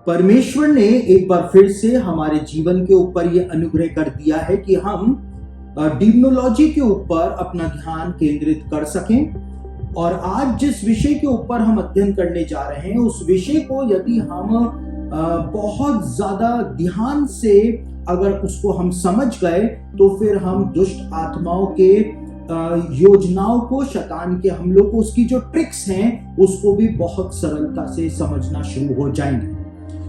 परमेश्वर ने एक बार फिर से हमारे जीवन के ऊपर ये अनुग्रह कर दिया है कि हम डिमोनोलॉजी के ऊपर अपना ध्यान केंद्रित कर सकें। और आज जिस विषय के ऊपर हम अध्ययन करने जा रहे हैं, उस विषय को यदि हम बहुत ज्यादा ध्यान से अगर उसको हम समझ गए तो फिर हम दुष्ट आत्माओं के योजनाओं को, शैतान के हमलों को, उसकी जो ट्रिक्स हैं उसको भी बहुत सरलता से समझना शुरू हो जाएंगे।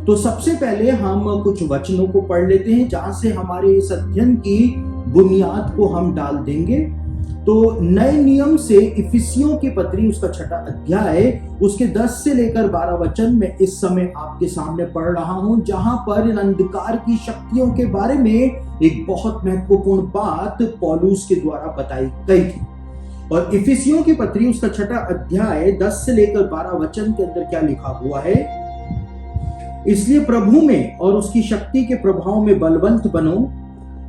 तो सबसे पहले हम कुछ वचनों को पढ़ लेते हैं जहां से हमारे इस अध्ययन की बुनियाद को हम डाल देंगे। तो नए नियम से इफिसियों की पत्री उसका 6 अध्याय उसके 10 से लेकर 12 वचन में इस समय आपके सामने पढ़ रहा हूं, जहां पर इन अंधकार की शक्तियों के बारे में एक बहुत महत्वपूर्ण बात पौलुस के द्वारा बताई गई थी। और इफिसियों की पत्री उसका 6 अध्याय 10 से लेकर 12 वचन के अंदर क्या लिखा हुआ है? इसलिए प्रभु में और उसकी शक्ति के प्रभाव में बलवंत बनो,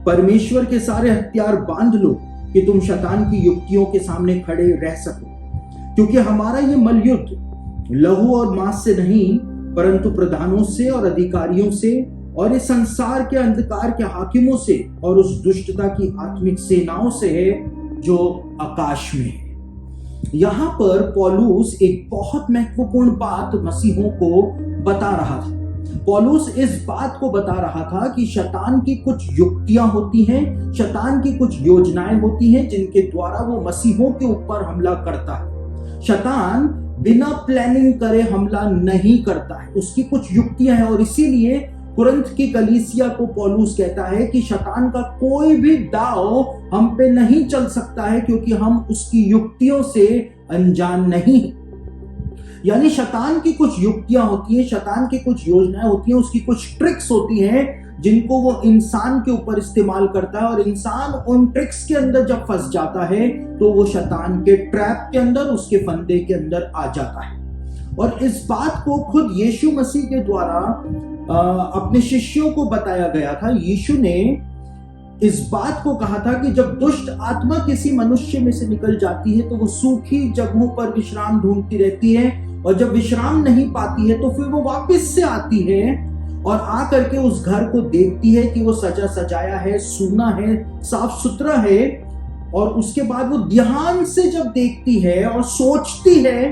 परमेश्वर के सारे हथियार बांध लो कि तुम शैतान की युक्तियों के सामने खड़े रह सको। क्योंकि हमारा ये मलयुद्ध लहू और मांस से नहीं, परंतु प्रधानों से और अधिकारियों से और इस संसार के अंधकार के हाकिमों से और उस दुष्टता की आत्मिक सेनाओं से है जो आकाश में है। यहां पर पौलुस एक बहुत महत्वपूर्ण बात मसीहों को बता रहा था। पौलुस इस बात को बता रहा था कि शैतान की कुछ युक्तियां होती हैं, शैतान की कुछ योजनाएं होती हैं जिनके द्वारा वो मसीहों के ऊपर हमला करता है। शैतान बिना प्लानिंग करे हमला नहीं करता है, उसकी कुछ युक्तियां हैं। और इसीलिए कुरिन्थ की कलीसिया को पौलुस कहता है कि शैतान का कोई भी दांव हम पे नहीं चल सकता है, क्योंकि हम उसकी युक्तियों से अनजान नहीं। यानी शैतान की कुछ युक्तियां होती हैं, शैतान की कुछ योजनाएं होती हैं, उसकी कुछ ट्रिक्स होती हैं जिनको वो इंसान के ऊपर इस्तेमाल करता है। और इंसान उन ट्रिक्स के अंदर जब फंस जाता है तो वो शैतान के ट्रैप के अंदर, उसके फंदे के अंदर आ जाता है। और इस बात को खुद यीशु मसीह के द्वारा अपने शिष्यों को बताया गया था। यीशु ने इस बात को कहा था कि जब दुष्ट आत्मा किसी मनुष्य में से निकल जाती है तो वो सूखी जगहों पर विश्राम ढूंढती रहती है, और जब विश्राम नहीं पाती है तो फिर वो वापस से आती है और आकर के उस घर को देखती है कि वो सजा सजाया है, सूना है, साफ सुथरा है। और उसके बाद वो ध्यान से जब देखती है और सोचती है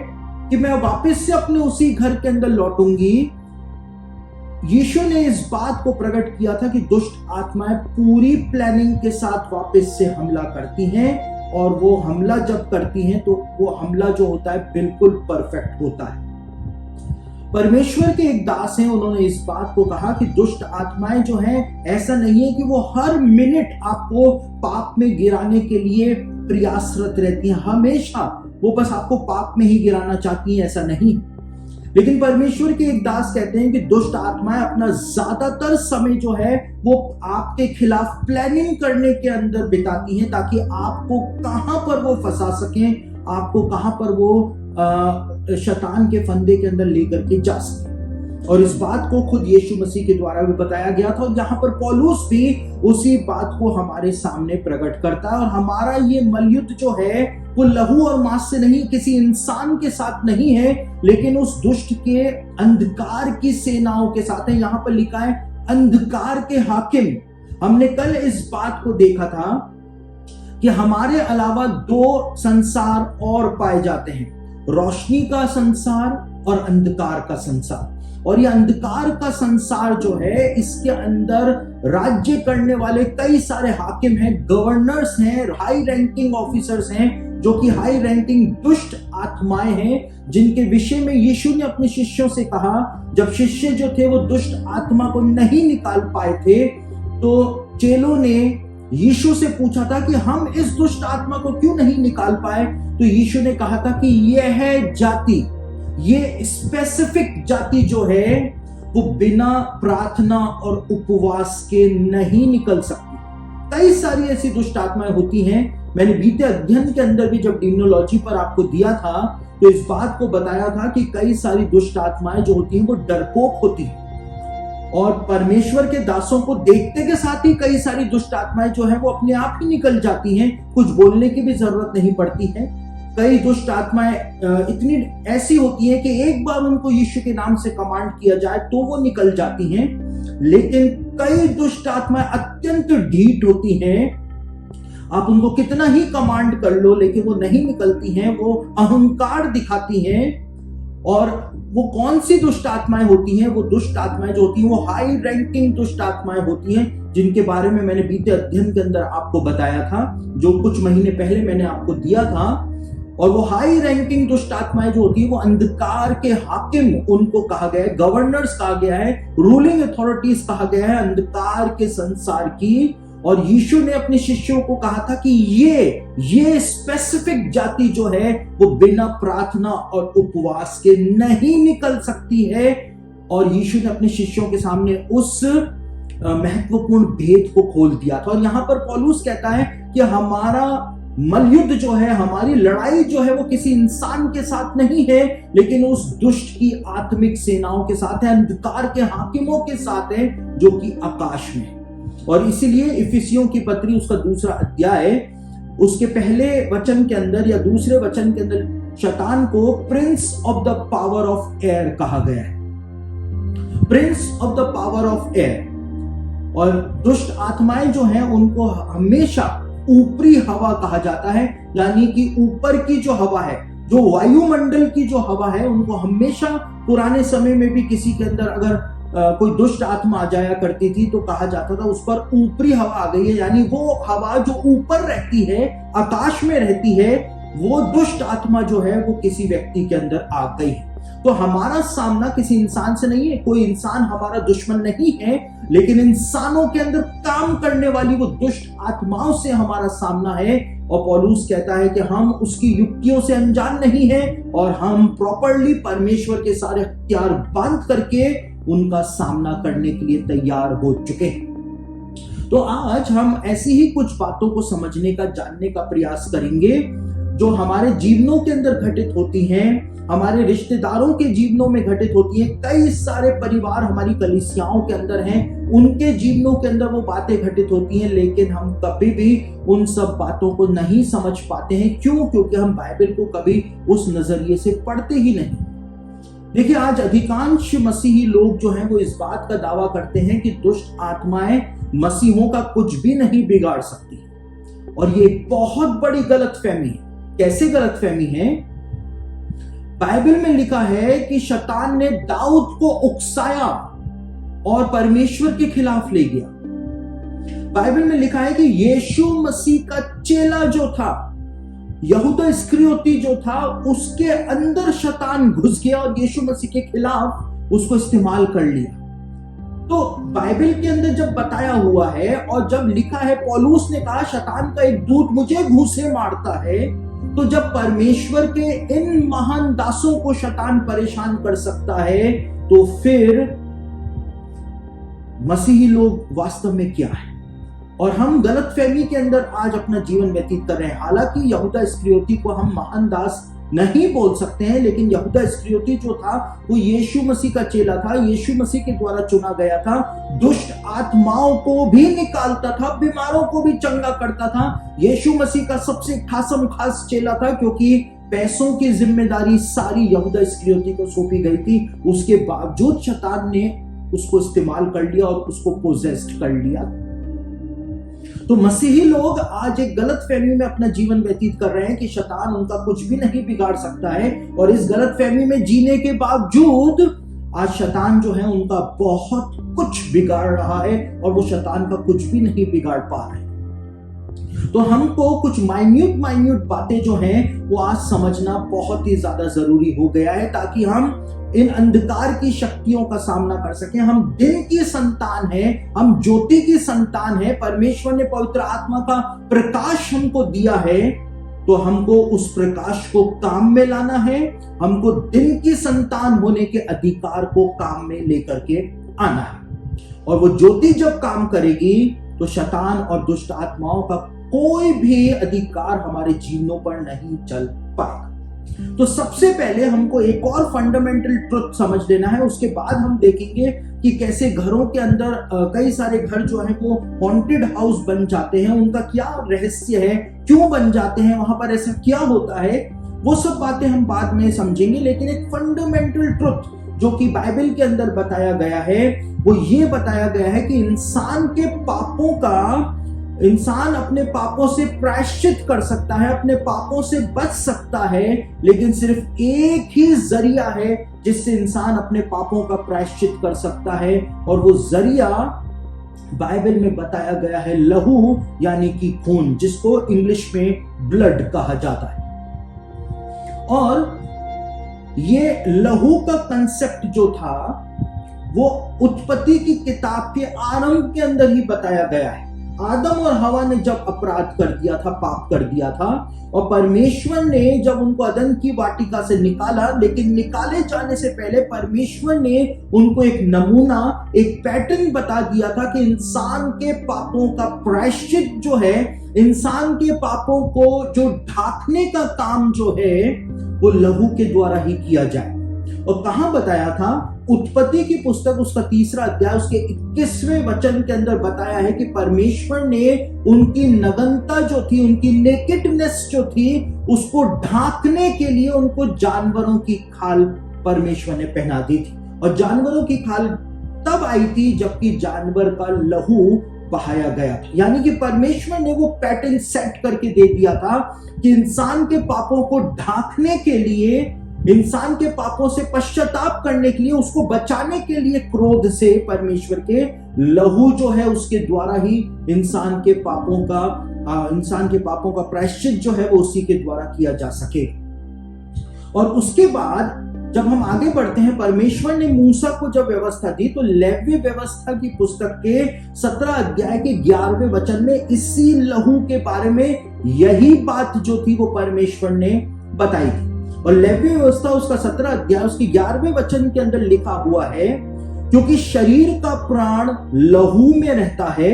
कि मैं वापस से अपने उसी घर के अंदर लौटूंगी, यीशु ने इस बात को प्रकट किया था कि दुष्ट आत्माएं पूरी प्लानिंग के साथ वापस से हमला करती हैं। और वो हमला जब करती हैं तो वो हमला जो होता है बिल्कुल परफेक्ट होता है। परमेश्वर के एक दास हैं, उन्होंने इस बात को कहा कि दुष्ट आत्माएं जो हैं, ऐसा नहीं है कि वो हर मिनट आपको पाप में गिराने के लिए प्रयासरत रहती हैं। हमेशा वो बस आपको पाप में ही गिराना चाहती हैं, ऐसा नहीं। लेकिन परमेश्वर के एक दास कहते हैं कि दुष्ट आत्माएं अपना ज्यादातर समय जो है वो आपके खिलाफ प्लानिंग करने के अंदर बिताती हैं, ताकि आपको कहां पर वो फंसा सकें, आपको कहां पर वो शैतान के फंदे के अंदर लेकर के जा सकें। और इस बात को खुद यीशु मसीह के द्वारा भी बताया गया था, और यहाँ पर पौलुस भी उसी बात को हमारे सामने प्रकट करता है। और हमारा ये मलयुद्ध जो है वो लहू और मांस से नहीं, किसी इंसान के साथ नहीं है, लेकिन उस दुष्ट के अंधकार की सेनाओं के साथ है। यहाँ पर लिखा है अंधकार के हाकिम। हमने कल इस बात को देखा था कि हमारे अलावा 2 संसार और पाए जाते हैं, रोशनी का संसार और अंधकार का संसार। और ये अंधकार का संसार जो है, इसके अंदर राज्य करने वाले कई सारे हाकिम हैं, गवर्नर्स हैं, हाई रैंकिंग ऑफिसर्स हैं, जो कि हाई रैंकिंग दुष्ट आत्माएं हैं, जिनके विषय में यीशु ने अपने शिष्यों से कहा। जब शिष्य जो थे वो दुष्ट आत्मा को नहीं निकाल पाए थे, तो चेलों ने यीशु से पूछा था कि हम इस दुष्ट आत्मा को क्यों नहीं निकाल पाए। तो यीशु ने कहा था कि यह जाति, ये स्पेसिफिक जाति जो है वो बिना प्रार्थना और उपवास के नहीं निकल सकती। कई सारी ऐसी दुष्ट आत्माएं होती हैं। मैंने बीते अध्ययन के अंदर भी जब डिमोनोलॉजी पर आपको दिया था तो इस बात को बताया था कि कई सारी दुष्ट आत्माएं जो होती हैं वो डरपोक होती हैं, और परमेश्वर के दासों को देखते के साथ ही कई सारी दुष्ट आत्माएं जो है वो अपने आप ही निकल जाती हैं, कुछ बोलने की भी जरूरत नहीं पड़ती है। कई दुष्ट आत्माएं इतनी ऐसी होती हैं कि एक बार उनको यीशु के नाम से कमांड किया जाए तो वो निकल जाती हैं, लेकिन कई दुष्ट आत्माएं अत्यंत ढीठ होती हैं। आप उनको कितना ही कमांड कर लो लेकिन वो नहीं निकलती हैं, वो अहंकार दिखाती हैं। और वो कौन सी दुष्ट आत्माएं होती हैं? वो दुष्ट आत्माएं जो होती हैं वो हाई रैंकिंग दुष्ट आत्माएं होती हैं, जिनके बारे में मैंने बीते अध्ययन के अंदर आपको बताया था, जो कुछ महीने पहले मैंने आपको दिया था। और वो हाई रैंकिंग दुष्ट आत्माएं जो होती है वो अंधकार के हाकिम उनको कहा गया है, गवर्नर्स कहा गया है, रूलिंग अथॉरिटीज कहा गया है अंधकार के संसार की। और यीशु ने अपने शिष्यों को कहा था कि ये स्पेसिफिक जाति जो है वो बिना प्रार्थना और उपवास के नहीं निकल सकती है। और यीशु ने अपने शिष्यों के सामने उस महत्वपूर्ण भेद को खोल दिया था। और यहां पर पौलुस कहता है कि हमारा मलयुद्ध जो है, हमारी लड़ाई जो है वो किसी इंसान के साथ नहीं है, लेकिन उस दुष्ट की आत्मिक सेनाओं के साथ है, अंधकार के हाकिमों के साथ है जो कि आकाश में। और इसीलिए इफिसियों की पत्री उसका 2 अध्याय उसके पहले वचन के अंदर या दूसरे वचन के अंदर शैतान को Prince of the power of air कहा गया है, Prince of the power of air. और दुष्ट आत्माएं जो हैं उनको हमेशा ऊपरी हवा कहा जाता है, यानी कि ऊपर की जो हवा है, जो वायुमंडल की जो हवा है, उनको हमेशा पुराने समय में भी किसी के अंदर अगर कोई दुष्ट आत्मा आ जाया करती थी तो कहा जाता था उस पर ऊपरी हवा आ गई है, यानी वो हवा जो ऊपर रहती है, आकाश में रहती है, वो दुष्ट आत्मा जो है वो किसी व्यक्ति के अंदर आ गई है। तो हमारा सामना किसी इंसान से नहीं है, कोई इंसान हमारा दुश्मन नहीं है, लेकिन इंसानों के अंदर काम करने वाली वो दुष्ट आत्माओं से हमारा सामना है। और पौलुस कहता है कि हम उसकी युक्तियों से अनजान नहीं हैं और हम प्रॉपरली परमेश्वर के सारे हथियार बांध करके उनका सामना करने के लिए तैयार हो चुके हैं। तो आज हम ऐसी ही कुछ बातों को समझने का, जानने का प्रयास करेंगे जो हमारे जीवनों के अंदर घटित होती हैं, हमारे रिश्तेदारों के जीवनों में घटित होती हैं। कई सारे परिवार हमारी कलीसियाओं के अंदर हैं, उनके जीवनों के अंदर वो बातें घटित होती हैं, लेकिन हम कभी भी उन सब बातों को नहीं समझ पाते हैं। क्यों? क्योंकि हम बाइबल को कभी उस नजरिए से पढ़ते ही नहीं। देखिए, आज अधिकांश मसीही लोग जो हैं वो इस बात का दावा करते हैं कि दुष्ट आत्माएं मसीहों का कुछ भी नहीं बिगाड़ सकती, और ये बहुत बड़ी गलतफहमी है। कैसे गलतफहमी है? बाइबल में लिखा है कि शैतान ने दाऊद को उकसाया और परमेश्वर के खिलाफ ले गया। बाइबल में लिखा है कि यीशु मसीह का चेला जो था, यहूदा इस्करियोती जो था, उसके अंदर शैतान घुस गया और यीशु मसीह के खिलाफ उसको इस्तेमाल कर लिया। तो बाइबल के अंदर जब बताया हुआ है और जब लिखा है, पौलुस ने कहा शैतान का एक दूत मुझे घूंसे मारता है, तो जब परमेश्वर के इन महान दासों को शैतान परेशान कर सकता है, तो फिर मसीही लोग वास्तव में क्या है? और हम गलतफहमी के अंदर आज अपना जीवन व्यतीत कर रहे हैं। हालांकि यहूदा इस्करियोती को हम महान दास नहीं बोल सकते हैं, लेकिन यहूदा इस्करियोती जो था वो यीशु मसीह का चेला था, यीशु मसीह के द्वारा चुना गया था, दुष्ट आत्माओं को भी निकालता था, बीमारों को भी चंगा करता था। यीशु मसीह का सबसे खास चेला था, क्योंकि पैसों की जिम्मेदारी सारी यहूदा इस्करियोती को सौंपी गई थी। उसके बावजूद शैतान ने उसको इस्तेमाल कर लिया और उसको पोजेस्ड कर लिया। तो मसीही लोग आज एक गलतफहमी में अपना जीवन व्यतीत कर रहे हैं कि शैतान उनका कुछ भी नहीं बिगाड़ सकता है, और इस गलतफहमी में जीने के बावजूद आज शैतान जो है उनका बहुत कुछ बिगाड़ रहा है, और वो शैतान का कुछ भी नहीं बिगाड़ पा रहे। तो हमको कुछ माइन्यूट बातें जो हैं वो आज समझना बहुत ही ज्यादा जरूरी हो गया है, ताकि हम इन अंधकार की शक्तियों का सामना कर सकें। हम दिन की संतान हैं, हम ज्योति की संतान हैं। परमेश्वर ने पवित्र आत्मा का प्रकाश हमको दिया है, तो हमको उस प्रकाश को काम में लाना है। हमको दिन की संतान होने के अधिकार को काम में लेकर के आना है, और वो ज्योति जब काम करेगी तो शैतान और दुष्ट आत्माओं का कोई भी अधिकार हमारे जीवनों पर नहीं चल पाएगा। तो सबसे पहले हमको एक और फंडामेंटल ट्रुथ समझ लेना है, उसके बाद हम देखेंगे कि कैसे घरों के अंदर कई सारे घर जो है वो हॉन्टेड हाउस बन जाते हैं, उनका क्या रहस्य है, क्यों बन जाते हैं, वहां पर ऐसा क्या होता है। वो सब बातें हम बाद में समझेंगे, लेकिन एक फंडामेंटल ट्रुथ जो कि बाइबल के अंदर बताया गया है वो ये बताया गया है कि इंसान अपने पापों से प्रायश्चित कर सकता है, अपने पापों से बच सकता है, लेकिन सिर्फ एक ही जरिया है जिससे इंसान अपने पापों का प्रायश्चित कर सकता है, और वो जरिया बाइबल में बताया गया है लहू यानी कि खून, जिसको इंग्लिश में ब्लड कहा जाता है। और ये लहू का कंसेप्ट जो था वो उत्पत्ति की किताब के आरंभ के अंदर ही बताया गया है। आदम और हवा ने जब अपराध कर दिया था, पाप कर दिया था, और परमेश्वर ने जब उनको अदन की वाटिका से निकाला, लेकिन निकाले जाने से पहले परमेश्वर ने उनको एक नमूना, एक पैटर्न बता दिया था कि इंसान के पापों का प्रायश्चित जो है, इंसान के पापों को जो ढांकने का काम जो है वो लहू के द्वारा ही किया जाए। और कहां बताया था? उत्पत्ति की पुस्तक उसका 3 अध्याय उसके 21वें वचन के अंदर बताया है कि परमेश्वर ने उनकी नग्नता जो थी, उनकी नेकेडनेस जो थी, उसको ढांकने के लिए उनको जानवरों की खाल परमेश्वर ने पहना दी थी। और जानवरों की खाल तब आई थी जबकि जानवर का लहू बहाया गया था। यानी कि परमेश्वर ने वो पैटर्न सेट करके दे दिया था कि इंसान के पापों को ढांकने के लिए, इंसान के पापों से पश्चाताप करने के लिए, उसको बचाने के लिए क्रोध से परमेश्वर के लहू जो है उसके द्वारा ही इंसान के पापों का प्रायश्चित जो है वो उसी के द्वारा किया जा सके। और उसके बाद जब हम आगे बढ़ते हैं, परमेश्वर ने मूसा को जब व्यवस्था दी तो लेवी व्यवस्था की पुस्तक के 17 अध्याय के 11वें वचन में इसी लहू के बारे में यही बात जो थी वो परमेश्वर ने बताई थी। और लेवी व्यवस्था उसका 17 अध्याय उसके 11वें वचन के अंदर लिखा हुआ है, क्योंकि शरीर का प्राण लहू में रहता है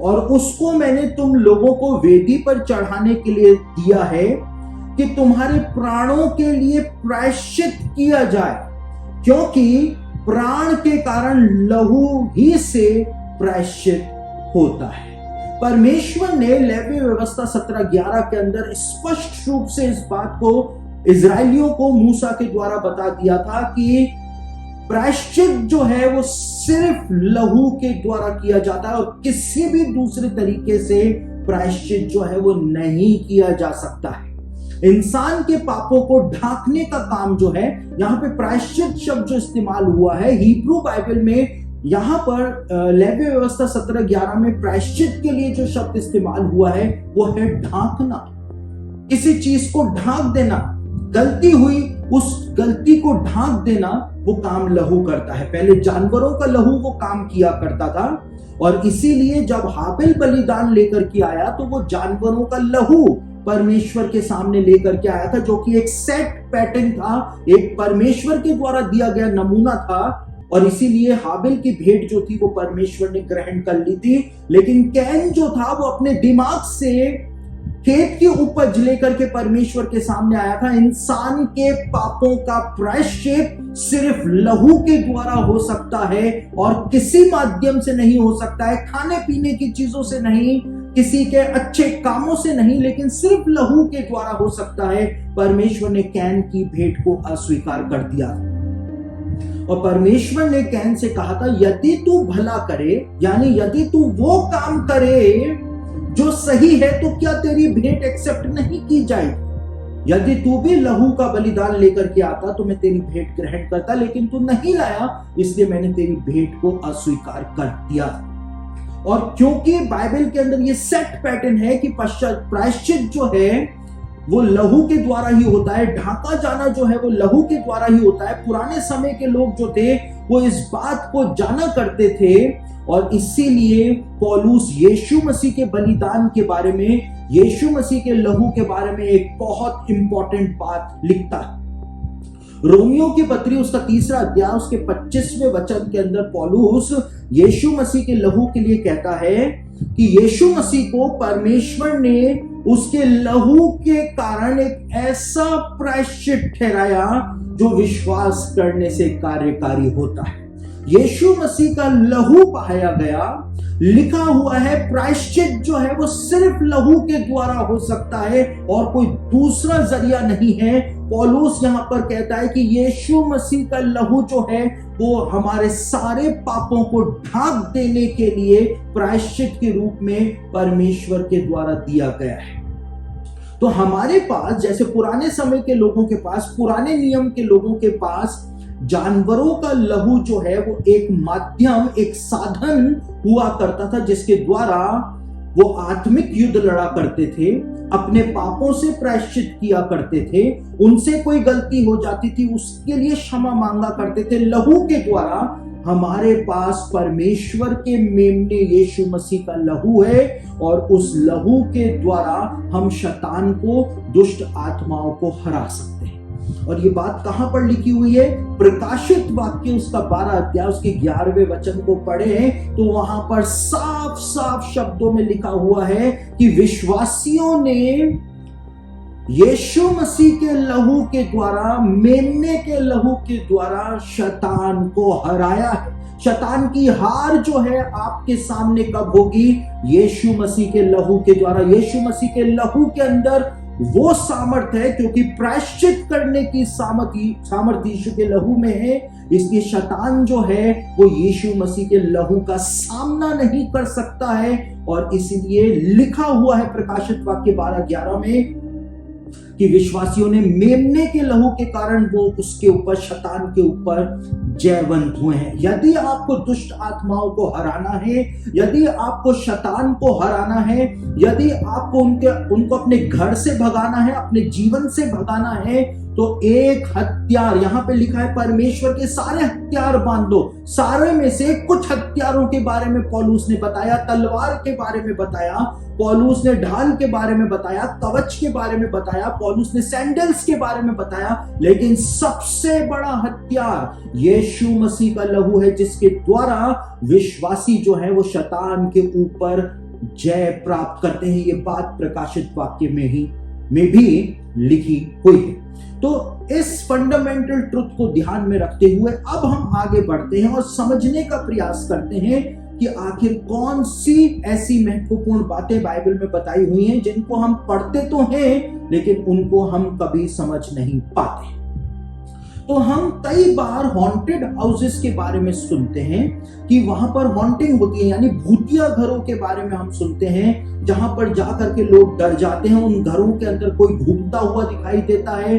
और उसको मैंने तुम लोगों को वेदी पर चढ़ाने के लिए दिया है कि तुम्हारे प्राणों के लिए प्रायश्चित किया जाए, क्योंकि प्राण के कारण लहू ही से प्रायश्चित होता है। परमेश्वर ने लेवी व्यवस्था 17:11 के अंदर स्पष्ट रूप से इस बात को इजराइलियों को मूसा के द्वारा बता दिया था कि प्रायश्चित जो है वो सिर्फ लहू के द्वारा किया जाता है और किसी भी दूसरे तरीके से प्रायश्चित जो है वो नहीं किया जा सकता है। इंसान के पापों को ढांकने का काम जो है, यहाँ पे प्रायश्चित शब्द जो इस्तेमाल हुआ है हिब्रू बाइबल में, यहाँ पर लेवी व्यवस्था 17:11 में प्रायश्चित के लिए जो शब्द इस्तेमाल हुआ है वो है ढांकना, किसी चीज को ढांक देना। गलती हुई, उस गलती को ढांक देना वो काम लहू करता है। पहले जानवरों का लहू वो काम किया करता था, और इसीलिए जब हाबिल बलिदान लेकर के आया तो वो जानवरों का लहू परमेश्वर के सामने लेकर के आया था, जो कि एक सेट पैटर्न था, एक परमेश्वर के द्वारा दिया गया नमूना था। और इसीलिए हाबिल की भेंट जो थी वो परमेश्वर ने ग्रहण कर ली थी, लेकिन कैन जो था वो अपने दिमाग से खेत की उपज लेकर के परमेश्वर के सामने आया था। इंसान के पापों का प्रायश्चित सिर्फ लहू के द्वारा हो सकता है और किसी माध्यम से नहीं हो सकता है, खाने पीने की चीजों से नहीं, किसी के अच्छे कामों से नहीं, लेकिन सिर्फ लहू के द्वारा हो सकता है। परमेश्वर ने कैन की भेंट को अस्वीकार कर दिया और परमेश्वर ने कैन से कहा था, यदि तू भला करे, यानी यदि तू वो काम करे जो सही है, तो क्या तेरी भेंट एक्सेप्ट नहीं की जाएगी? यदि तू भी लहू का बलिदान लेकर के आता तो मैं तेरी भेंट ग्रहण करता, लेकिन तू नहीं लाया, इसलिए मैंने तेरी भेंट को अस्वीकार कर दिया। और क्योंकि बाइबल के अंदर ये सेट पैटर्न है कि प्रायश्चित जो है वो लहू के द्वारा ही होता है, ढांका जाना जो है वो लहू के द्वारा ही होता है। पुराने समय के लोग जो थे वो इस बात को जाना करते थे, और इसीलिए पौलुस यीशु मसीह के बलिदान के बारे में, यीशु मसीह के लहू के बारे में एक बहुत इंपॉर्टेंट बात लिखता है। रोमियो की पत्री उसका 3 अध्याय उसके 25वें वचन के अंदर पौलुस यीशु मसीह के लहू के लिए कहता है कि यीशु मसीह को परमेश्वर ने उसके लहू के कारण एक ऐसा प्रायश्चित ठहराया जो विश्वास करने से कार्यकारी होता है। यीशु मसीह का लहू बहाया गया। लिखा हुआ है प्रायश्चित जो है वो सिर्फ लहू के द्वारा हो सकता है और कोई दूसरा जरिया नहीं है। पौलुस यहां पर कहता है कि यीशु मसीह का लहू जो है वो हमारे सारे पापों को ढांक देने के लिए प्रायश्चित के रूप में परमेश्वर के द्वारा दिया गया है। तो हमारे पास, जैसे पुराने समय के लोगों के पास, पुराने नियम के लोगों के पास जानवरों का लहू जो है वो एक माध्यम, एक साधन हुआ करता था जिसके द्वारा वो आत्मिक युद्ध लड़ा करते थे, अपने पापों से प्रायश्चित किया करते थे, उनसे कोई गलती हो जाती थी उसके लिए क्षमा मांगा करते थे। लहू के द्वारा हमारे पास परमेश्वर के मेमने यीशु मसीह का लहू है और उस लहू के द्वारा हम शैतान को, दुष्ट आत्माओं को हरा सकते हैं। और ये बात कहां पर लिखी हुई है? प्रकाशित वाक्य उसका 12 अध्याय उसके 11वें वचन को पढ़े तो वहां पर साफ साफ शब्दों में लिखा हुआ है कि विश्वासियों ने यीशु मसीह के लहू के द्वारा, मेमने के लहू के द्वारा शैतान को हराया है। शैतान की हार जो है आपके सामने कब होगी? यीशु मसीह के लहू के द्वारा। यीशु मसीह के लहू के अंदर वो सामर्थ है, क्योंकि प्रायश्चित करने की सामर्थ यीशु के लहू में है, इसलिए शैतान जो है वो यीशु मसीह के लहू का सामना नहीं कर सकता है। और इसलिए लिखा हुआ है प्रकाशित वाक्य 12:11 में कि विश्वासियों ने मेमने के लहू के कारण वो उसके ऊपर, शैतान के ऊपर जयवंत हुए हैं। यदि आपको दुष्ट आत्माओं को हराना है, यदि आपको शैतान को हराना है, यदि आपको उनको अपने घर से भगाना है, अपने जीवन से भगाना है, तो एक हथियार, यहां पे लिखा है परमेश्वर के सारे हथियार बांध दो। सारे में से कुछ हथियारों के बारे में पौलुस ने बताया, तलवार के बारे में बताया, पौलुस ने ढाल के बारे में बताया, कवच के बारे में बताया, पौलुस ने सैंडल्स के बारे में बताया, लेकिन सबसे बड़ा हथियार यीशु मसीह का लहू है, जिसके द्वारा विश्वासी जो है वो शैतान के ऊपर जय प्राप्त करते हैं। ये बात प्रकाशित वाक्य में भी लिखी हुई है। तो इस फंडामेंटल ट्रुथ को ध्यान में रखते हुए अब हम आगे बढ़ते हैं और समझने का प्रयास करते हैं कि आखिर कौन सी ऐसी महत्वपूर्ण बातें बाइबल में बताई हुई हैं जिनको हम पढ़ते तो हैं लेकिन उनको हम कभी समझ नहीं पाते। तो हम कई बार हॉन्टेड हाउसेस के बारे में सुनते हैं कि वहां पर हॉन्टिंग होती है, यानी भूतिया घरों के बारे में हम सुनते हैं, जहां पर जाकर के लोग डर जाते हैं। उन घरों के अंदर कोई घूमता हुआ दिखाई देता है,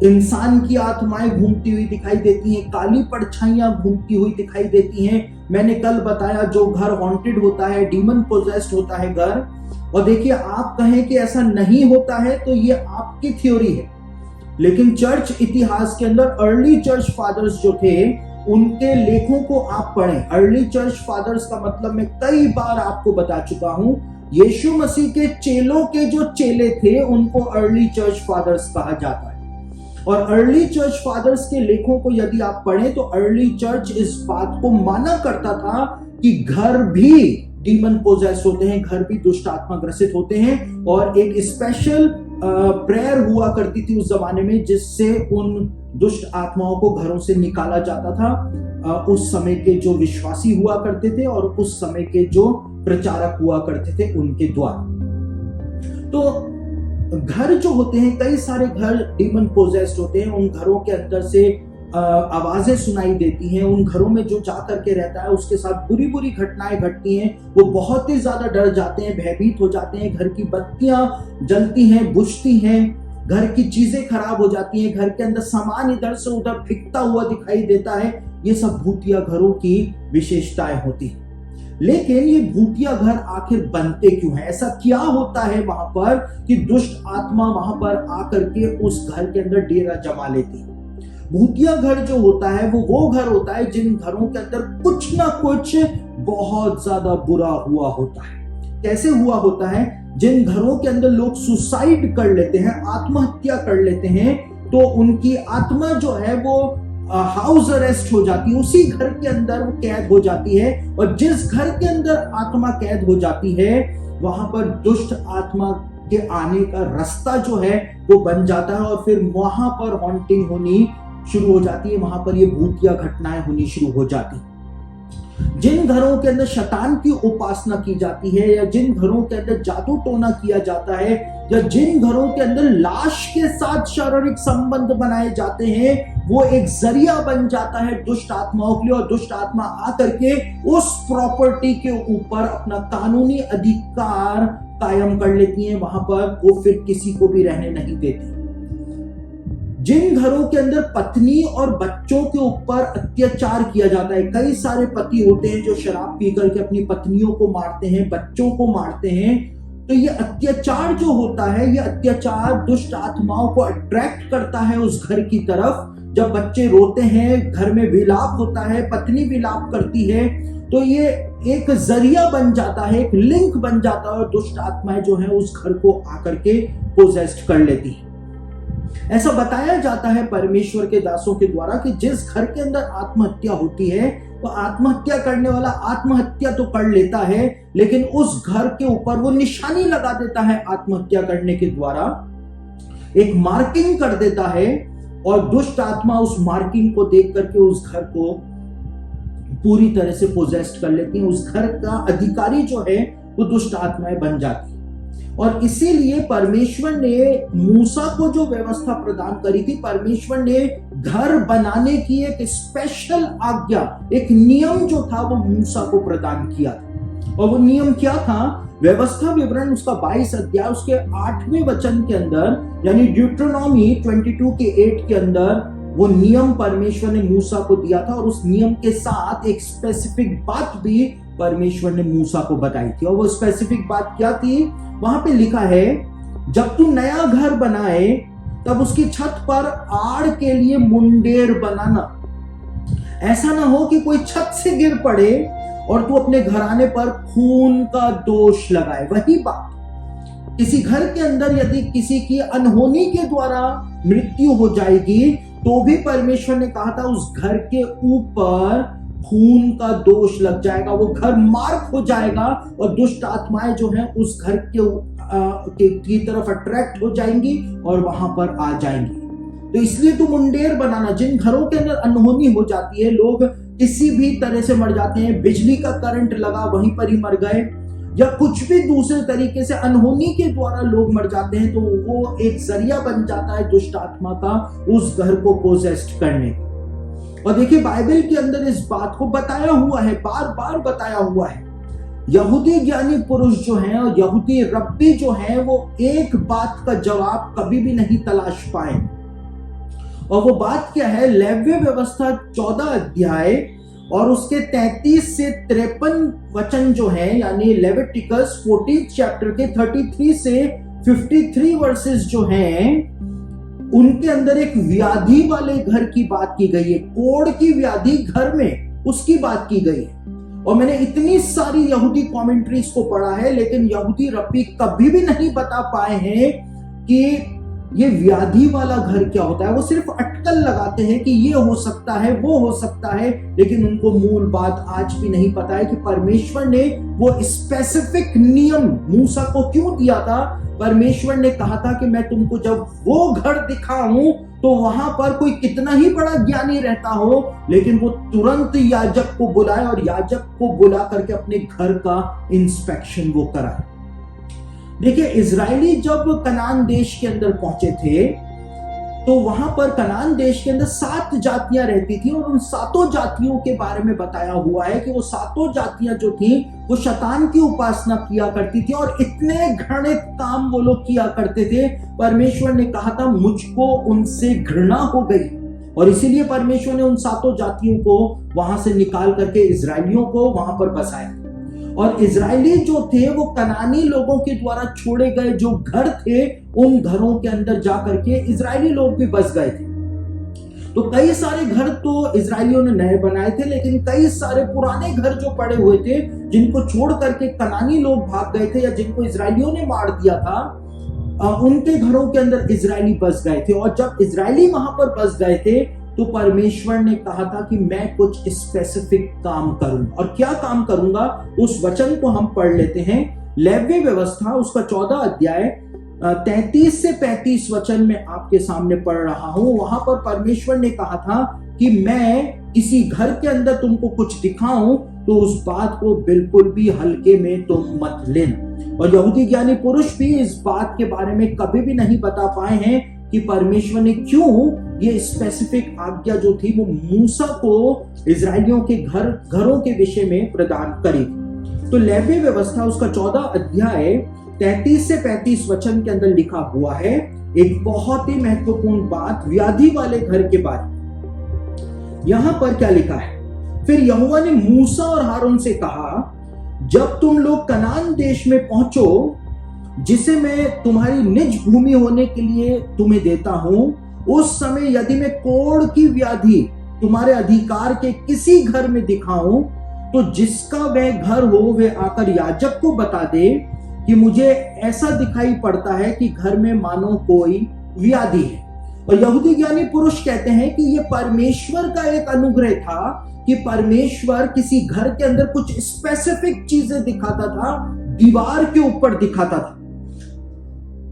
इंसान की आत्माएं घूमती हुई दिखाई देती हैं, काली परछाइयां घूमती हुई दिखाई देती हैं। मैंने कल बताया जो घर हॉन्टेड होता है, डीमन पोजेस्ड होता है घर। और देखिए, आप कहें कि ऐसा नहीं होता है तो ये आपकी थ्योरी है, लेकिन चर्च इतिहास के अंदर अर्ली चर्च फादर्स जो थे उनके लेखों को आप पढ़ें। अर्ली चर्च फादर्स का मतलब मैं कई बार आपको बता चुका हूं। यीशु मसीह के चेलों के जो चेले थे उनको अर्ली चर्च फादर्स कहा जाता है। और अर्ली चर्च फादर्स के लेखों को यदि आप पढ़ें तो अर्ली चर्च इस बात को माना करता था कि घर भी डीमन पोजेस होते हैं, घर भी दुष्ट आत्मा ग्रसित होते हैं। और एक स्पेशल प्रेयर हुआ करती थी उस जमाने में जिससे उन दुष्ट आत्माओं को घरों से निकाला जाता था। उस समय के जो विश्वासी हुआ करते थे और उस समय के जो प्रचारक हुआ करते थे उनके द्वारा। तो घर जो होते हैं, कई सारे घर डीमन पोजेस्ड होते हैं, उन घरों के अंदर से आवाजें सुनाई देती हैं। उन घरों में जो जा करके रहता है उसके साथ बुरी बुरी घटनाएं घटती हैं। वो बहुत ही ज्यादा डर जाते हैं, भयभीत हो जाते हैं। घर की बत्तियां जलती हैं, बुझती हैं, घर की चीजें खराब हो जाती हैं, घर के अंदर सामान इधर से उधर फिकता हुआ दिखाई देता है। ये सब भूतिया घरों की विशेषताएं होती हैं। लेकिन ये भूतिया घर आखिर बनते क्यों हैं? ऐसा क्या होता है वहां पर कि दुष्ट आत्मा वहां पर आकर के उस घर के अंदर डेरा जमा लेती है? भूतिया घर जो होता है वो घर होता है जिन घरों के अंदर कुछ ना कुछ बहुत ज्यादा बुरा हुआ होता है। कैसे हुआ होता है? जिन घरों के अंदर लोग सुसाइड कर लेते हैं, आत्महत्या कर लेते हैं, तो उनकी आत्मा जो है वो हाउस अरेस्ट हो जाती है, उसी घर के अंदर वो कैद हो जाती है। और जिस घर के अंदर आत्मा कैद हो जाती है वहां पर दुष्ट आत्मा के आने का रास्ता जो है वो बन जाता है और फिर वहां पर हॉन्टिंग होनी शुरू हो जाती है, वहां पर ये भूतिया घटनाएं होनी शुरू हो जाती। जिन घरों के अंदर शैतान की उपासना की जाती है, या जिन घरों के अंदर जादू टोना किया जाता है, या जिन घरों के अंदर लाश के साथ शारीरिक संबंध बनाए जाते हैं, वो एक जरिया बन जाता है दुष्ट आत्माओं के लिए, और दुष्ट आत्मा आकर के उस प्रॉपर्टी के ऊपर अपना कानूनी अधिकार कायम कर लेती हैं। वहां पर वो फिर किसी को भी रहने नहीं देती। जिन घरों के अंदर पत्नी और बच्चों के ऊपर अत्याचार किया जाता है, कई सारे पति होते हैं जो शराब पी करके अपनी पत्नियों को मारते हैं, बच्चों को मारते हैं, तो ये अत्याचार जो होता है, ये अत्याचार दुष्ट आत्माओं को अट्रैक्ट करता है उस घर की तरफ। जब बच्चे रोते हैं, घर में विलाप होता है, पत्नी विलाप करती है, तो ये एक जरिया बन जाता है, एक लिंक बन जाता है, और दुष्ट आत्माएं जो है उस घर को आकर के पोजेस्ट कर लेती है। ऐसा बताया जाता है परमेश्वर के दासों के द्वारा कि जिस घर के अंदर आत्महत्या होती है, तो आत्महत्या करने वाला आत्महत्या तो कर लेता है, लेकिन उस घर के ऊपर वो निशानी लगा देता है आत्महत्या करने के द्वारा, एक मार्किंग कर देता है, और दुष्ट आत्मा उस मार्किंग को देख करके उस घर को पूरी तरह से पोजेस्ट कर लेती है। उस घर का अधिकारी जो है वो दुष्ट आत्माएं बन जाती है। और इसीलिए परमेश्वर ने मूसा को जो व्यवस्था प्रदान करी थी, परमेश्वर ने घर बनाने की एक स्पेशल आज्ञा, एक नियम जो था वो मूसा को प्रदान किया था। और वो नियम क्या था? व्यवस्था विवरण उसका 22 अध्याय उसके 8वें वचन के अंदर, यानी ड्यूट्रोनॉमी 22 के 8 के अंदर वो नियम परमेश्वर ने मूसा को दिया था। और उस नियम के साथ एक स्पेसिफिक बात भी परमेश्वर ने मूसा को बताई थी। और वो स्पेसिफिक बात क्या थी? वहां पे लिखा है, जब तू नया घर बनाए तब उसकी छत पर आड़ के लिए मुंडेर बनाना। ऐसा ना हो कि कोई छत से गिर पड़े और तू अपने घराने पर खून का दोष लगाए। वही बात, किसी घर के अंदर यदि किसी की अनहोनी के द्वारा मृत्यु हो जाएगी, तो भी परमेश्वर ने कहा था उस घर के ऊपर खून का दोष लग जाएगा, वो घर मार्क हो जाएगा, और दुष्ट आत्माएं जो हैं उस घर की तरफ अट्रैक्ट हो जाएंगी और वहां पर आ जाएंगी। तो इसलिए तू मुंडेर बनाना। जिन घरों के अंदर अनहोनी हो जाती है, लोग किसी भी तरह से मर जाते हैं, बिजली का करंट लगा वहीं पर ही मर गए, या कुछ भी दूसरे तरीके से अनहोनी के द्वारा लोग मर जाते हैं, तो वो एक जरिया बन जाता है दुष्ट आत्मा का उस घर को पोजेस्ट करने। और देखिए, बाइबल के अंदर इस बात को बताया हुआ है, बार बार बताया हुआ है। यहूदी ज्ञानी पुरुष जो हैं और यहूदी रब्बी जो हैं, वो एक बात का जवाब कभी भी नहीं तलाश पाए। और वो बात क्या है? लेव्य व्यवस्था 14 अध्याय और उसके 33 से 53 वचन जो है, यानी लेविटिकस 14 चैप्टर के 33 से 53 वर्सेस जो हैं, उनके अंदर एक व्याधि वाले घर की बात की गई है। कोढ़ की व्याधि घर में, उसकी बात की गई है। और मैंने इतनी सारी यहूदी कमेंट्रीज को पढ़ा है, लेकिन यहूदी रब्बी कभी भी नहीं बता पाए हैं कि ये व्याधि वाला घर क्या होता है। वो सिर्फ अटकल लगाते हैं कि ये हो सकता है, वो हो सकता है, लेकिन उनको मूल बात आज भी नहीं पता है कि परमेश्वर ने वो स्पेसिफिक नियम मूसा को क्यों दिया था। परमेश्वर ने कहा था कि मैं तुमको जब वो घर दिखाऊं, तो वहां पर कोई कितना ही बड़ा ज्ञानी रहता हो, लेकिन वो तुरंत याजक को बुलाए और याजक को बुला करके अपने घर का इंस्पेक्शन वो कराए। देखिए, इजरायली जब कनान देश के अंदर पहुंचे थे, तो वहां पर कनान देश के अंदर 7 जातियां रहती थी, और उन 7 जातियों के बारे में बताया हुआ है कि वो 7 जातियां जो थी वो शैतान की उपासना किया करती थी, और इतने घृणित काम वो लोग किया करते थे। परमेश्वर ने कहा था मुझको उनसे घृणा हो गई, और इसीलिए परमेश्वर ने उन 7 जातियों को वहां से निकाल करके इजरायलियों को वहां पर बसाया। और इजरायली जो थे वो कनानी लोगों के द्वारा छोड़े गए जो घर थे, उन घरों के अंदर जाकर के इजरायली लोग भी बस गए थे। तो कई सारे घर तो इजरायलियों ने नए बनाए थे, लेकिन कई सारे पुराने घर जो पड़े हुए थे, जिनको छोड़ करके कनानी लोग भाग गए थे या जिनको इजरायलियों ने मार दिया था, उनके घरों के अंदर इजरायली बस गए थे। और जब इजरायली वहां पर बस गए थे, तो परमेश्वर ने कहा था कि मैं कुछ स्पेसिफिक काम करूंगा। और क्या काम करूंगा, उस वचन को हम पढ़ लेते हैं। लेव्य व्यवस्था उसका 14 अध्याय 33 से 35 वचन में आपके सामने पढ़ रहा हूं। वहां पर परमेश्वर ने कहा था कि मैं किसी घर के अंदर तुमको कुछ दिखाऊं तो उस बात को बिल्कुल भी हल्के में तुम मत लेना। और यहूदी ज्ञानी पुरुष भी इस बात के बारे में कभी भी नहीं बता पाए हैं कि परमेश्वर ने क्यों ये स्पेसिफिक आज्ञा जो थी वो मूसा को इजरायलियों के घरों के विषय में प्रदान करी। तो लेवी व्यवस्था उसका 14 अध्याय 33 से 35 वचन के अंदर लिखा हुआ है एक बहुत ही महत्वपूर्ण बात व्याधि वाले घर के बारे में। यहां पर क्या लिखा है, फिर यहोवा ने मूसा और हारून से कहा, जब तुम लोग कनान देश में पहुंचो जिसे मैं तुम्हारी निज भूमि होने के लिए तुम्हें देता हूं, उस समय यदि मैं कोढ़ की व्याधि तुम्हारे अधिकार के किसी घर में दिखाऊं तो जिसका वह घर हो वह आकर याजक को बता दे कि मुझे ऐसा दिखाई पड़ता है कि घर में मानो कोई व्याधि है। और यहूदी ज्ञानी पुरुष कहते हैं कि यह परमेश्वर का एक अनुग्रह था कि परमेश्वर किसी घर के अंदर कुछ स्पेसिफिक चीजें दिखाता था, दीवार के ऊपर दिखाता था।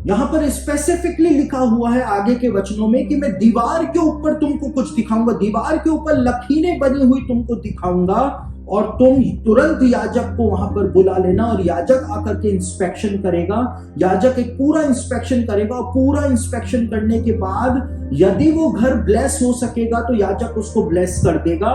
यहां पर स्पेसिफिकली लिखा हुआ है आगे के वचनों में कि मैं दीवार के ऊपर तुमको कुछ दिखाऊंगा, दीवार के ऊपर लकीरें बनी हुई तुमको दिखाऊंगा और तुम तुरंत याजक को वहां पर बुला लेना और याजक आकर के इंस्पेक्शन करेगा। याजक एक पूरा इंस्पेक्शन करेगा और पूरा इंस्पेक्शन करने के बाद यदि वो घर ब्लेस हो सकेगा तो याजक उसको ब्लेस कर देगा,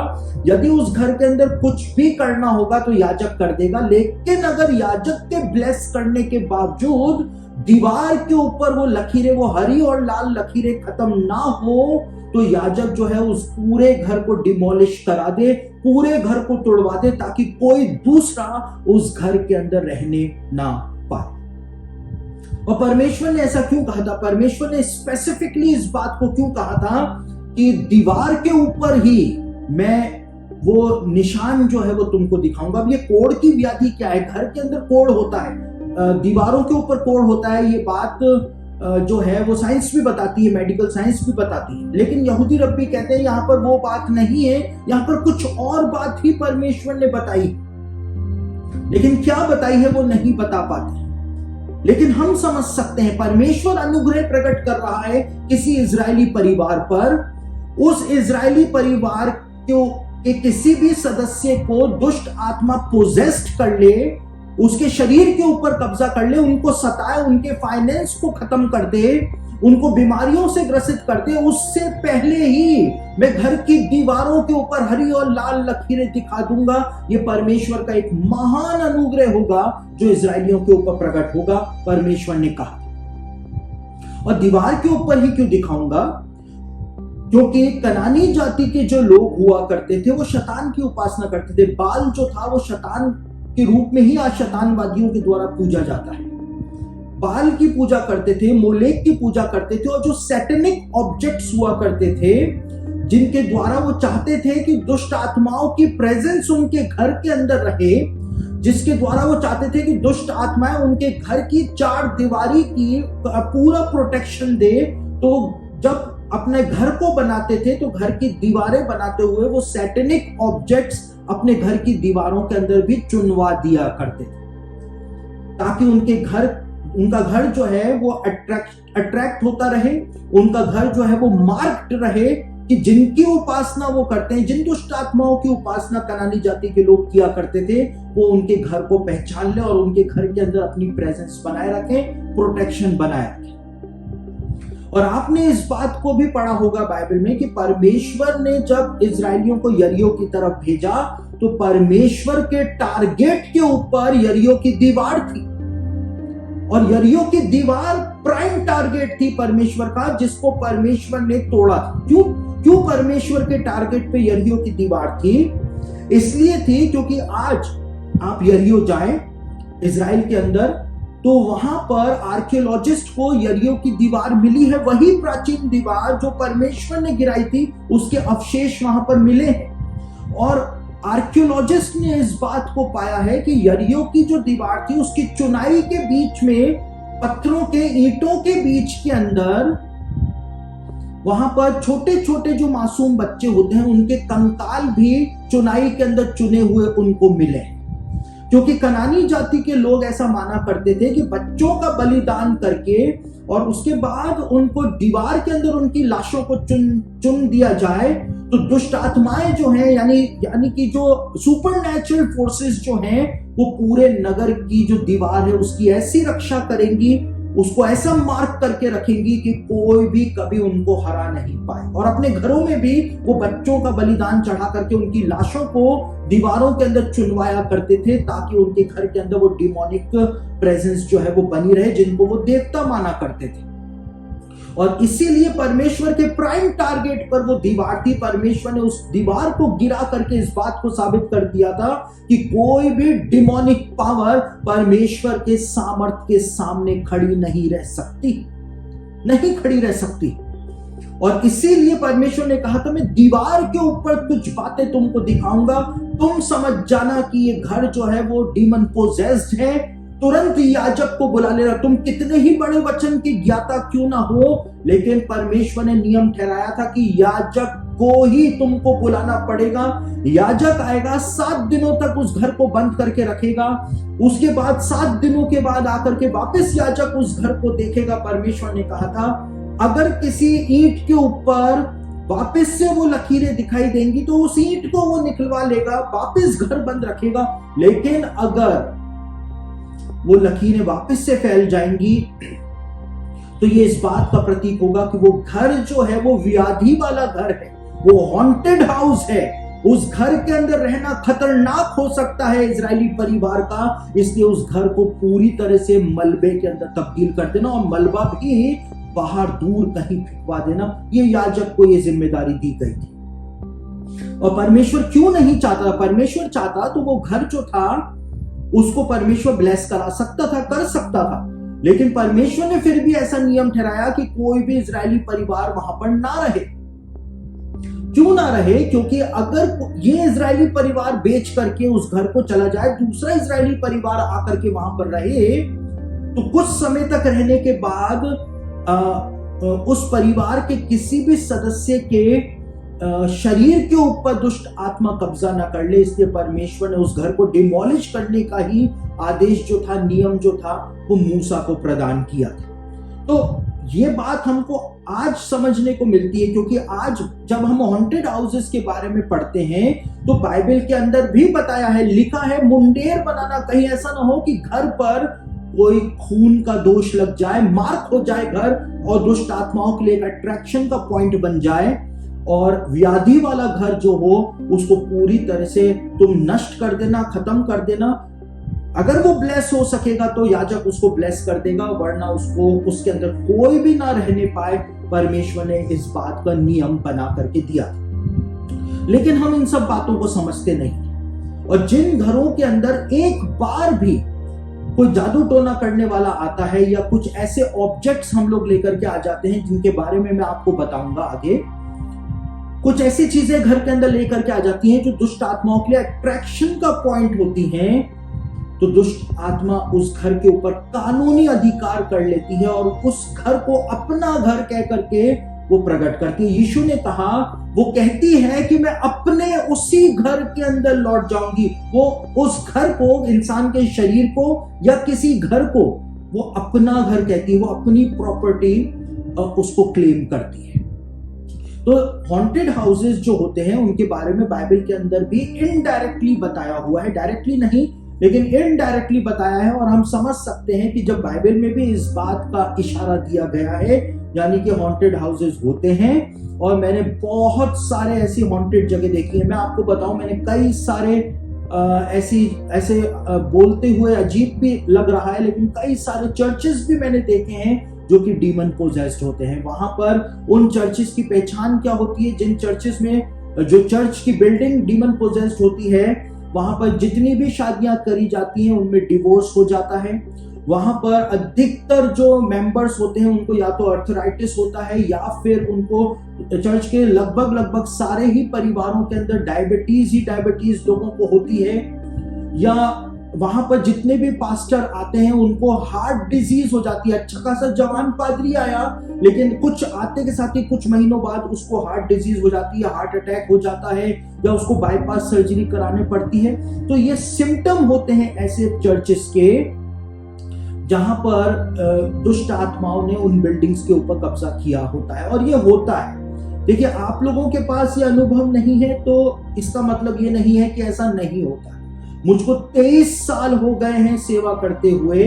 यदि उस घर के अंदर कुछ भी करना होगा तो याजक कर देगा। लेकिन अगर याजक के ब्लेस करने के बावजूद दीवार के ऊपर वो लकीरें, वो हरी और लाल लकीरें खत्म ना हो तो याजक जो है उस पूरे घर को डिमोलिश करा दे, पूरे घर को तोड़वा दे ताकि कोई दूसरा उस घर के अंदर रहने ना पाए। और परमेश्वर ने ऐसा क्यों कहा था? परमेश्वर ने स्पेसिफिकली इस बात को क्यों कहा था कि दीवार के ऊपर ही मैं वो निशान जो है वो तुमको दिखाऊंगा। अब ये कोढ़ की व्याधि क्या है? घर के अंदर कोढ़ होता है, दीवारों के ऊपर कोढ़ होता है। ये बात जो है वो साइंस भी बताती है, मेडिकल साइंस भी बताती है। लेकिन यहूदी रब्बी कहते हैं यहाँ पर वो बात नहीं है, यहाँ पर कुछ और बात ही परमेश्वर ने बताई, लेकिन क्या बताई है वो नहीं बता पाते। लेकिन हम समझ सकते हैं परमेश्वर अनुग्रह प्रकट कर रहा है किसी इजरायली परिवार पर। उस इजरायली परिवार के किसी भी सदस्य को दुष्ट आत्मा पोजेस्ड कर ले, उसके शरीर के ऊपर कब्जा कर ले, उनको सताए, उनके फाइनेंस को खत्म कर दे, उनको बीमारियों से ग्रसित कर दे, उससे पहले ही मैं घर की दीवारों के ऊपर हरी और लाल लकीरें दिखा दूंगा। ये परमेश्वर का एक महान अनुग्रह होगा जो इजरायलियों के ऊपर प्रकट होगा, परमेश्वर ने कहा। और दीवार के ऊपर ही क्यों दिखाऊंगा? क्योंकि कनानी जाति के जो लोग हुआ करते थे वो शैतान की उपासना करते थे। बाल जो था वो शैतान के रूप में ही आज शैतानवादियों के द्वारा पूजा जाता है। बाल की पूजा करते थे, मोलेक की पूजा करते थे, और जो सैटेनिक ऑब्जेक्ट्स हुआ करते थे जिनके द्वारा वो चाहते थे कि दुष्ट आत्माओं की प्रेजेंस उनके घर के अंदर रहे, जिसके द्वारा वो चाहते थे कि दुष्ट आत्माएं उनके घर की चार दीवारी की पूरा प्रोटेक्शन दे। तो जब अपने घर को बनाते थे तो घर की दीवारें बनाते हुए वो सैटेनिक ऑब्जेक्ट्स अपने घर की दीवारों के अंदर भी चुनवा दिया करते थे ताकि उनका घर जो है वो अट्रैक्ट होता रहे, उनका घर जो है वो मार्क्ड रहे कि जिनकी उपासना वो करते हैं, जिन दुष्ट आत्माओं की उपासना कनानी जाति के लोग किया करते थे, वो उनके घर को पहचान ले और उनके घर के अंदर अपनी प्रेजेंस बनाए रखें, प्रोटेक्शन बनाए रखें। और आपने इस बात को भी पढ़ा होगा बाइबल में कि परमेश्वर ने जब इजरायलियों को यरीहो की तरफ भेजा तो परमेश्वर के टारगेट के ऊपर यरीहो की दीवार थी, और यरीहो की दीवार प्राइम टारगेट थी परमेश्वर का, जिसको परमेश्वर ने तोड़ा था। क्यों परमेश्वर के टारगेट पे यरीहो की दीवार थी? इसलिए थी क्योंकि आज आप यरीहो जाएं इजराइल के अंदर तो वहां पर आर्कियोलॉजिस्ट को यरीहो की दीवार मिली है, वही प्राचीन दीवार जो परमेश्वर ने गिराई थी, उसके अवशेष वहां पर मिले हैं। और आर्कियोलॉजिस्ट ने इस बात को पाया है कि यरीहो की जो दीवार थी उसकी चुनाई के बीच में, पत्थरों के ईंटों के बीच के अंदर, वहां पर छोटे छोटे जो मासूम बच्चे होते हैं उनके कंकाल भी चुनाई के अंदर चुने हुए उनको मिले। क्योंकि कनानी जाति के लोग ऐसा माना करते थे कि बच्चों का बलिदान करके और उसके बाद उनको दीवार के अंदर उनकी लाशों को चुन दिया जाए तो दुष्ट आत्माएं जो हैं यानी कि जो सुपरनैचुरल फोर्सेस जो हैं वो पूरे नगर की जो दीवार है उसकी ऐसी रक्षा करेंगी, उसको ऐसा मार्क करके रखेंगी कि कोई भी कभी उनको हरा नहीं पाए। और अपने घरों में भी वो बच्चों का बलिदान चढ़ा करके उनकी लाशों को दीवारों के अंदर चुनवाया करते थे ताकि उनके घर के अंदर वो डिमोनिक प्रेजेंस जो है वो बनी रहे, जिनको वो देवता माना करते थे। और इसीलिए परमेश्वर के प्राइम टारगेट पर वो दीवार थी। परमेश्वर ने उस दीवार को गिरा करके इस बात को साबित कर दिया था कि कोई भी डिमोनिक पावर परमेश्वर के सामर्थ के सामने खड़ी नहीं रह सकती। और इसीलिए परमेश्वर ने कहा था मैं दीवार के ऊपर कुछ बातें तुमको दिखाऊंगा, तुम समझ जाना कि ये घर जो है वो डीमन पोजेस्ड है। तुरंत याजक को बुला लेना, तुम कितने ही बड़े वचन की ज्ञाता क्यों ना हो, लेकिन परमेश्वर ने नियम ठहराया था कि याजक को ही तुमको बुलाना पड़ेगा। याजक आएगा, 7 दिनों तक उस घर को बंद करके रखेगा, उसके बाद 7 दिनों के बाद आकर के वापस याजक उस घर को देखेगा। परमेश्वर ने कहा था अगर किसी ईंट के ऊपर वापस से वो लकीरें दिखाई देंगी तो उस ईंट को वो निकलवा लेगा, वापस घर बंद रखेगा। लेकिन अगर वो लकीरें वापस से फैल जाएंगी तो ये इस बात का प्रतीक होगा कि वो घर जो है वो व्याधि वाला घर है, वो हॉन्टेड हाउस है। उस घर के अंदर रहना खतरनाक हो सकता है इजरायली परिवार का, इसलिए उस घर को पूरी तरह से मलबे के अंदर तब्दील कर देना और मलबा भी बाहर दूर कहीं फेंकवा देना। ये याजक को ये जिम्मेदारी दी गई थी। और परमेश्वर क्यों नहीं चाहता? परमेश्वर चाहता तो वो घर जो था उसको परमेश्वर ब्लेस करा सकता था, कर सकता था, लेकिन परमेश्वर ने फिर भी ऐसा नियम ठहराया कि कोई भी इजरायली परिवार वहां पर ना रहे। क्यों ना रहे? क्योंकि अगर ये इजरायली परिवार बेच करके उस घर को चला जाए, दूसरा इजरायली परिवार आकर के वहां पर रहे, तो कुछ समय तक रहने के बाद उस परिवार के किसी भी सदस्य के शरीर के ऊपर दुष्ट आत्मा कब्जा न कर ले। इसलिए परमेश्वर ने उस घर को डिमोलिश करने का ही आदेश जो था, नियम जो था, वो मूसा को प्रदान किया था। तो ये बात हमको आज समझने को मिलती है, क्योंकि आज जब हम हॉन्टेड हाउसेस के बारे में पढ़ते हैं तो बाइबल के अंदर भी बताया है, लिखा है मुंडेर बनाना, कहीं ऐसा ना हो कि घर पर कोई खून का दोष लग जाए, मार्क हो जाए घर और दुष्ट आत्माओं के लिए एक अट्रैक्शन का पॉइंट बन जाए। और व्याधि वाला घर जो हो उसको पूरी तरह से तुम नष्ट कर देना, खत्म कर देना। अगर वो ब्लेस हो सकेगा तो याजक उसको ब्लेस कर देगा, वरना उसको उसके अंदर कोई भी ना रहने पाए। परमेश्वर ने इस बात का नियम बना करके दिया, लेकिन हम इन सब बातों को समझते नहीं। और जिन घरों के अंदर एक बार भी कोई जादू टोना करने वाला आता है या कुछ ऐसे ऑब्जेक्ट्स हम लोग लेकर के आ जाते हैं जिनके बारे में मैं आपको बताऊंगा आगे, कुछ ऐसी चीजें घर के अंदर लेकर के आ जाती हैं जो दुष्ट आत्माओं के लिए अट्रैक्शन का पॉइंट होती हैं, तो दुष्ट आत्मा उस घर के ऊपर कानूनी अधिकार कर लेती है और उस घर को अपना घर कह करके वो प्रकट करती है। यीशु ने कहा, वो कहती है कि मैं अपने उसी घर के अंदर लौट जाऊंगी। वो उस घर को, इंसान के शरीर को या किसी घर को वो अपना घर कहती है, वो अपनी प्रॉपर्टी उसको क्लेम करती है। तो हॉन्टेड हाउसेस जो होते हैं उनके बारे में बाइबल के अंदर भी इनडायरेक्टली बताया हुआ है, डायरेक्टली नहीं लेकिन इनडायरेक्टली बताया है। और हम समझ सकते हैं कि जब बाइबल में भी इस बात का इशारा दिया गया है, यानी कि हॉन्टेड हाउसेस होते हैं। और मैंने बहुत सारे ऐसी हॉन्टेड जगह देखी है। मैं आपको बताऊं, मैंने कई सारे ऐसे बोलते हुए अजीब भी लग रहा है, लेकिन कई सारे चर्चेस भी मैंने देखे हैं जो कि डीमन पोजेस्ड होते हैं। वहां पर उन चर्चेस की पहचान क्या होती है? जिन चर्चेस में जो चर्च की बिल्डिंग डीमन पोजेस्ड होती है, वहां पर जितनी भी शादियां करी जाती हैं उनमें डिवोर्स हो जाता है। वहां पर अधिकतर जो मेंबर्स होते हैं उनको या तो अर्थराइटिस होता है या फिर उनको चर्च के लगभग सारे ही परिवारों के अंदर डायबिटीज लोगों को होती है, या वहां पर जितने भी पास्टर आते हैं उनको हार्ट डिजीज हो जाती है। अच्छा खासा जवान पादरी आया, लेकिन कुछ आते के साथ ही कुछ महीनों बाद उसको हार्ट डिजीज हो जाती है, हार्ट अटैक हो जाता है, या उसको बाईपास सर्जरी कराने पड़ती है। तो ये सिम्टम होते हैं ऐसे चर्चेस के जहां पर दुष्ट आत्माओं ने उन बिल्डिंग्स के ऊपर कब्जा किया होता है। और ये होता है। देखिए, आप लोगों के पास ये अनुभव नहीं है तो इसका मतलब ये नहीं है कि ऐसा नहीं होता। मुझको 23 साल हो गए हैं सेवा करते हुए,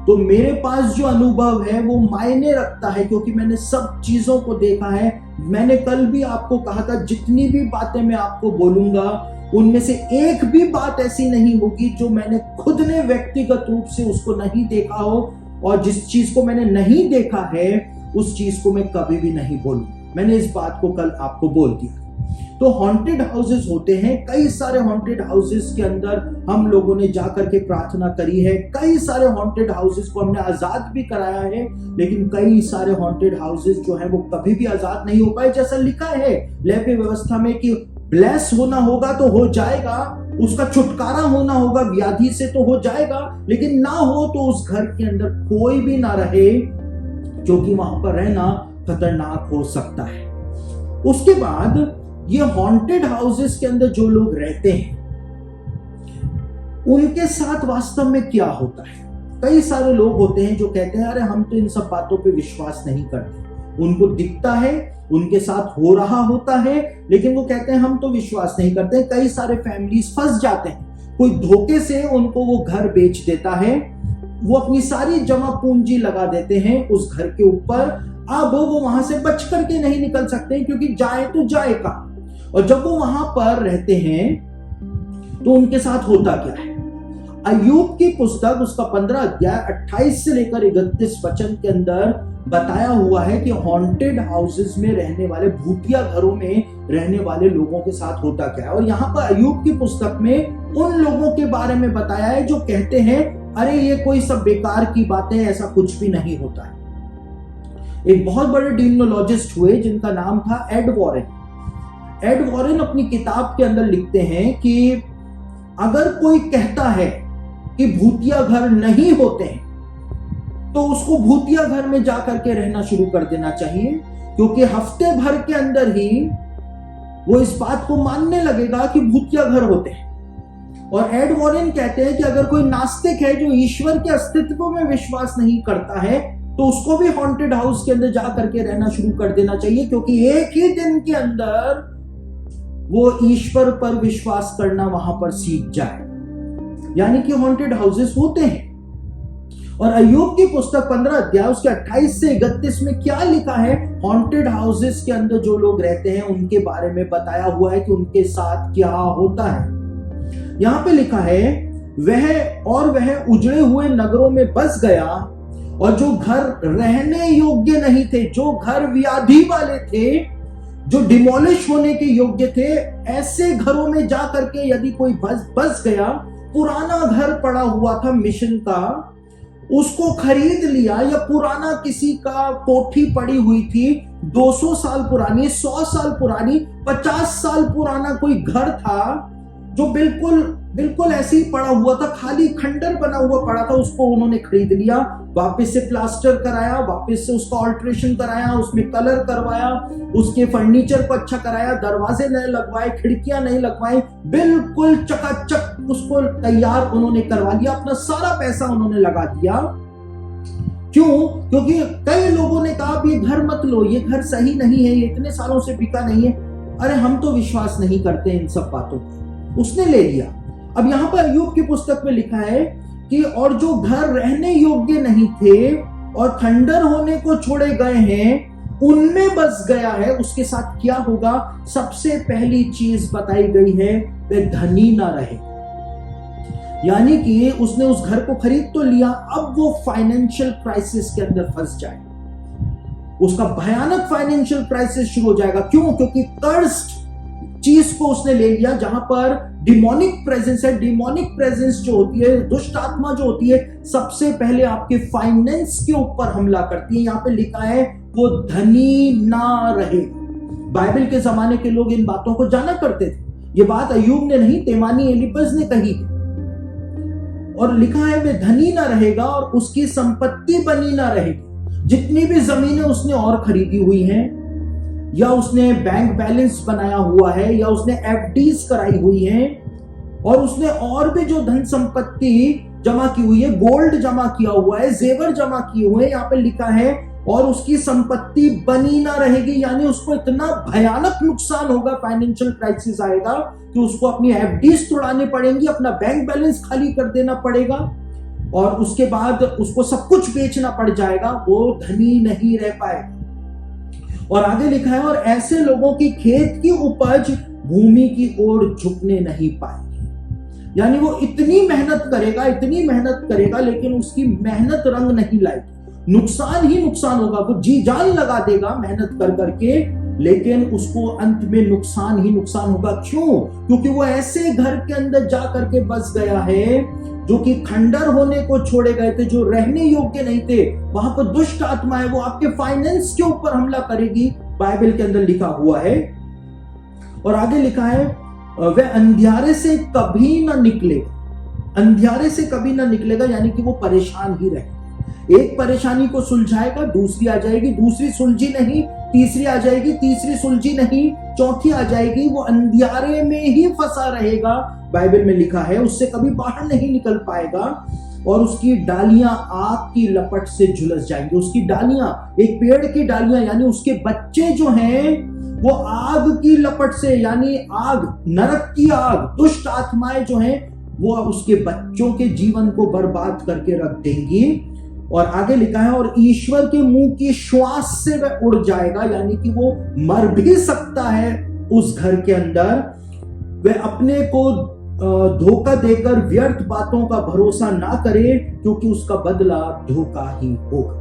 तो मेरे पास जो अनुभव है वो मायने रखता है, क्योंकि मैंने सब चीजों को देखा है। मैंने कल भी आपको कहा था, जितनी भी बातें मैं आपको बोलूंगा उनमें से एक भी बात ऐसी नहीं होगी जो मैंने खुद ने व्यक्तिगत रूप से उसको नहीं देखा हो, और जिस चीज को मैंने नहीं देखा है उस चीज को मैं कभी भी नहीं बोलूं। मैंने इस बात को कल आपको बोल दिया। तो हॉन्टेड हाउसेस होते हैं, कई सारे हॉन्टेड हाउसेस के अंदर हम लोगों ने जाकर के प्रार्थना करी है। कई सारे हॉन्टेड हाउसेस को हमने आजाद भी कराया है, लेकिन कई सारे हॉन्टेड हाउसेस जो है वो कभी भी आजाद नहीं हो पाए। जैसा लिखा है लेवी व्यवस्था में कि ब्लेस होना होगा तो हो जाएगा, उसका छुटकारा होना होगा व्याधि से तो हो जाएगा, लेकिन ना हो तो उस घर के अंदर कोई भी ना रहे, क्योंकि वहां पर रहना खतरनाक हो सकता है। उसके बाद ये हॉन्टेड हाउसेस के अंदर जो लोग रहते हैं उनके साथ वास्तव में क्या होता है। कई सारे लोग होते हैं जो कहते हैं, अरे हम तो इन सब बातों पे विश्वास नहीं करते। उनको दिखता है, उनके साथ हो रहा होता है, लेकिन वो कहते हैं हम तो विश्वास नहीं करते। कई सारे फैमिलीज फंस जाते हैं, कोई धोखे से उनको वो घर बेच देता है, वो अपनी सारी जमा पूंजी लगा देते हैं उस घर के ऊपर। अब वो वहां से बच करके नहीं निकल सकते, क्योंकि जाए तो जाए का। और जब वो वहां पर रहते हैं तो उनके साथ होता क्या है। अय्यूब की पुस्तक उसका 15 अध्याय 28 से लेकर 31 वचन के अंदर बताया हुआ है कि हॉन्टेड हाउसेस में रहने वाले, भूतिया घरों में रहने वाले लोगों के साथ होता क्या है। और यहाँ पर अय्यूब की पुस्तक में उन लोगों के बारे में बताया है जो कहते हैं, अरे ये कोई सब बेकार की बातें, ऐसा कुछ भी नहीं होता है। एक बहुत बड़े डीमोनोलॉजिस्ट हुए जिनका नाम था एड वॉरेन। एड वॉरेन अपनी किताब के अंदर लिखते हैं कि अगर कोई कहता है कि भूतिया घर नहीं होते हैं, तो उसको भूतिया घर में जाकर के रहना शुरू कर देना चाहिए, क्योंकि हफ्ते भर के अंदर ही वो इस बात को मानने लगेगा कि भूतिया घर होते हैं। और एड वॉरेन कहते हैं कि अगर कोई नास्तिक है जो ईश्वर के अस्तित्व में विश्वास नहीं करता है, तो उसको भी हॉन्टेड हाउस के अंदर जाकर के रहना शुरू कर देना चाहिए, क्योंकि एक ही दिन के अंदर वो ईश्वर पर विश्वास करना वहां पर सीख जाए। यानी कि हॉन्टेड हाउसेस होते हैं। और अय्यूब की पुस्तक 15 अध्याय उसके 28 से 31 में क्या लिखा है, हॉन्टेड हाउसेस के अंदर जो लोग रहते हैं उनके बारे में बताया हुआ है कि उनके साथ क्या होता है। यहां पे लिखा है, वह उजड़े हुए नगरों में बस गया, और जो घर रहने योग्य नहीं थे, जो घर व्याधि वाले थे, जो डिमोलिश होने के योग्य थे, ऐसे घरों में जा करके यदि कोई बस गया, पुराना घर पड़ा हुआ था मिशन का, उसको खरीद लिया, या पुराना किसी का कोठी पड़ी हुई थी 200 साल पुरानी, 100 साल पुरानी, 50 साल पुराना कोई घर था जो बिल्कुल ऐसे ही पड़ा हुआ था, खाली खंडर बना हुआ पड़ा था, उसको उन्होंने खरीद लिया, वापस से प्लास्टर कराया, वापस से उसका ऑल्ट्रेशन कराया, उसमें कलर करवाया, उसके फर्नीचर को अच्छा कराया, दरवाजे नए लगवाए, खिड़कियां नहीं लगवाई, बिल्कुल चकाचक उसको तैयार उन्होंने करवा लिया। अपना सारा पैसा उन्होंने लगा दिया। क्यों? क्योंकि कई लोगों ने कहा ये घर मत लो, ये घर सही नहीं है, ये इतने सालों से बिका नहीं है। अरे हम तो विश्वास नहीं करते इन सब बातों पर। उसने ले लिया। अब यहां पर अय्यूब की पुस्तक में लिखा है कि और जो घर रहने योग्य नहीं थे और खंडर होने को छोड़े गए हैं, उनमें बस गया है, उसके साथ क्या होगा? सबसे पहली चीज बताई गई है, वे धनी ना रहे। यानी कि उसने उस घर को खरीद तो लिया, अब वो फाइनेंशियल क्राइसिस के अंदर फंस जाए, उसका भयानक फाइनेंशियल क्राइसिस शुरू हो जाएगा। क्यों? क्योंकि कर्स्ड चीज को उसने ले लिया, जहां पर डिमोनिक प्रेजेंस है। डिमोनिक प्रेजेंस जो होती है, दुष्ट आत्मा जो होती है, सबसे पहले आपके फाइनेंस के ऊपर हमला करती है। यहां पे लिखा है वो धनी ना रहे। बाइबल के जमाने के लोग इन बातों को जाना करते थे। ये बात अय्यूब ने नहीं, तेमानी एलिपज ने कही। और लिखा है वे धनी ना रहेगा और उसकी संपत्ति बनी ना रहेगी। जितनी भी जमीनें उसने और खरीदी हुई हैं, या उसने बैंक बैलेंस बनाया हुआ है, या उसने एफडीज कराई हुई हैं, और उसने और भी जो धन संपत्ति जमा की हुई है, गोल्ड जमा किया हुआ है, जेवर जमा किए हुए हैं, यहाँ पे लिखा है और उसकी संपत्ति बनी ना रहेगी। यानी उसको इतना भयानक नुकसान होगा, फाइनेंशियल क्राइसिस आएगा कि उसको अपनी एफडीज तोड़ानी पड़ेंगी, अपना बैंक बैलेंस खाली कर देना पड़ेगा, और उसके बाद उसको सब कुछ बेचना पड़ जाएगा, वो धनी नहीं रह पाएगा। और आगे लिखा है और ऐसे लोगों की खेत की उपज भूमि की ओर झुकने नहीं पाएगी। यानी वो इतनी मेहनत करेगा, लेकिन उसकी मेहनत रंग नहीं लाएगी, नुकसान ही नुकसान होगा। वो जी जान लगा देगा मेहनत कर करके, लेकिन उसको अंत में नुकसान ही नुकसान होगा। क्यों? क्योंकि वो ऐसे घर के अंदर जा करके बस गया है जो कि खंडर होने को छोड़े गए थे, जो रहने योग्य नहीं थे। वहां पर दुष्ट आत्मा है, वो आपके फाइनेंस के ऊपर हमला करेगी, बाइबल के अंदर लिखा हुआ है। और आगे लिखा है वह अंधियारे से कभी ना निकलेगा, यानी कि वो परेशान ही रहेगा। एक परेशानी को सुलझाएगा, दूसरी आ जाएगी, दूसरी सुलझी नहीं, तीसरी आ जाएगी, तीसरी सुलझी नहीं, चौथी आ जाएगी, वो अंधियारे में ही फंसा रहेगा। बाइबल में लिखा है उससे कभी बाहर नहीं निकल पाएगा, और उसकी डालियां आग की लपट से झुलस जाएंगी। उसकी डालियां, एक पेड़ की डालियां, यानी उसके बच्चे जो हैं वो आग की लपट से, यानी आग, नरक की आग, दुष्ट आत्माएं जो हैं वो उसके बच्चों के जीवन को बर्बाद करके रख देंगी। और आगे लिखा है और ईश्वर के मुंह की श्वास से वह उड़ जाएगा, यानी कि वो मर भी सकता है उस घर के अंदर। वह अपने को धोखा देकर व्यर्थ बातों का भरोसा ना करे, क्योंकि उसका बदला धोखा ही होगा।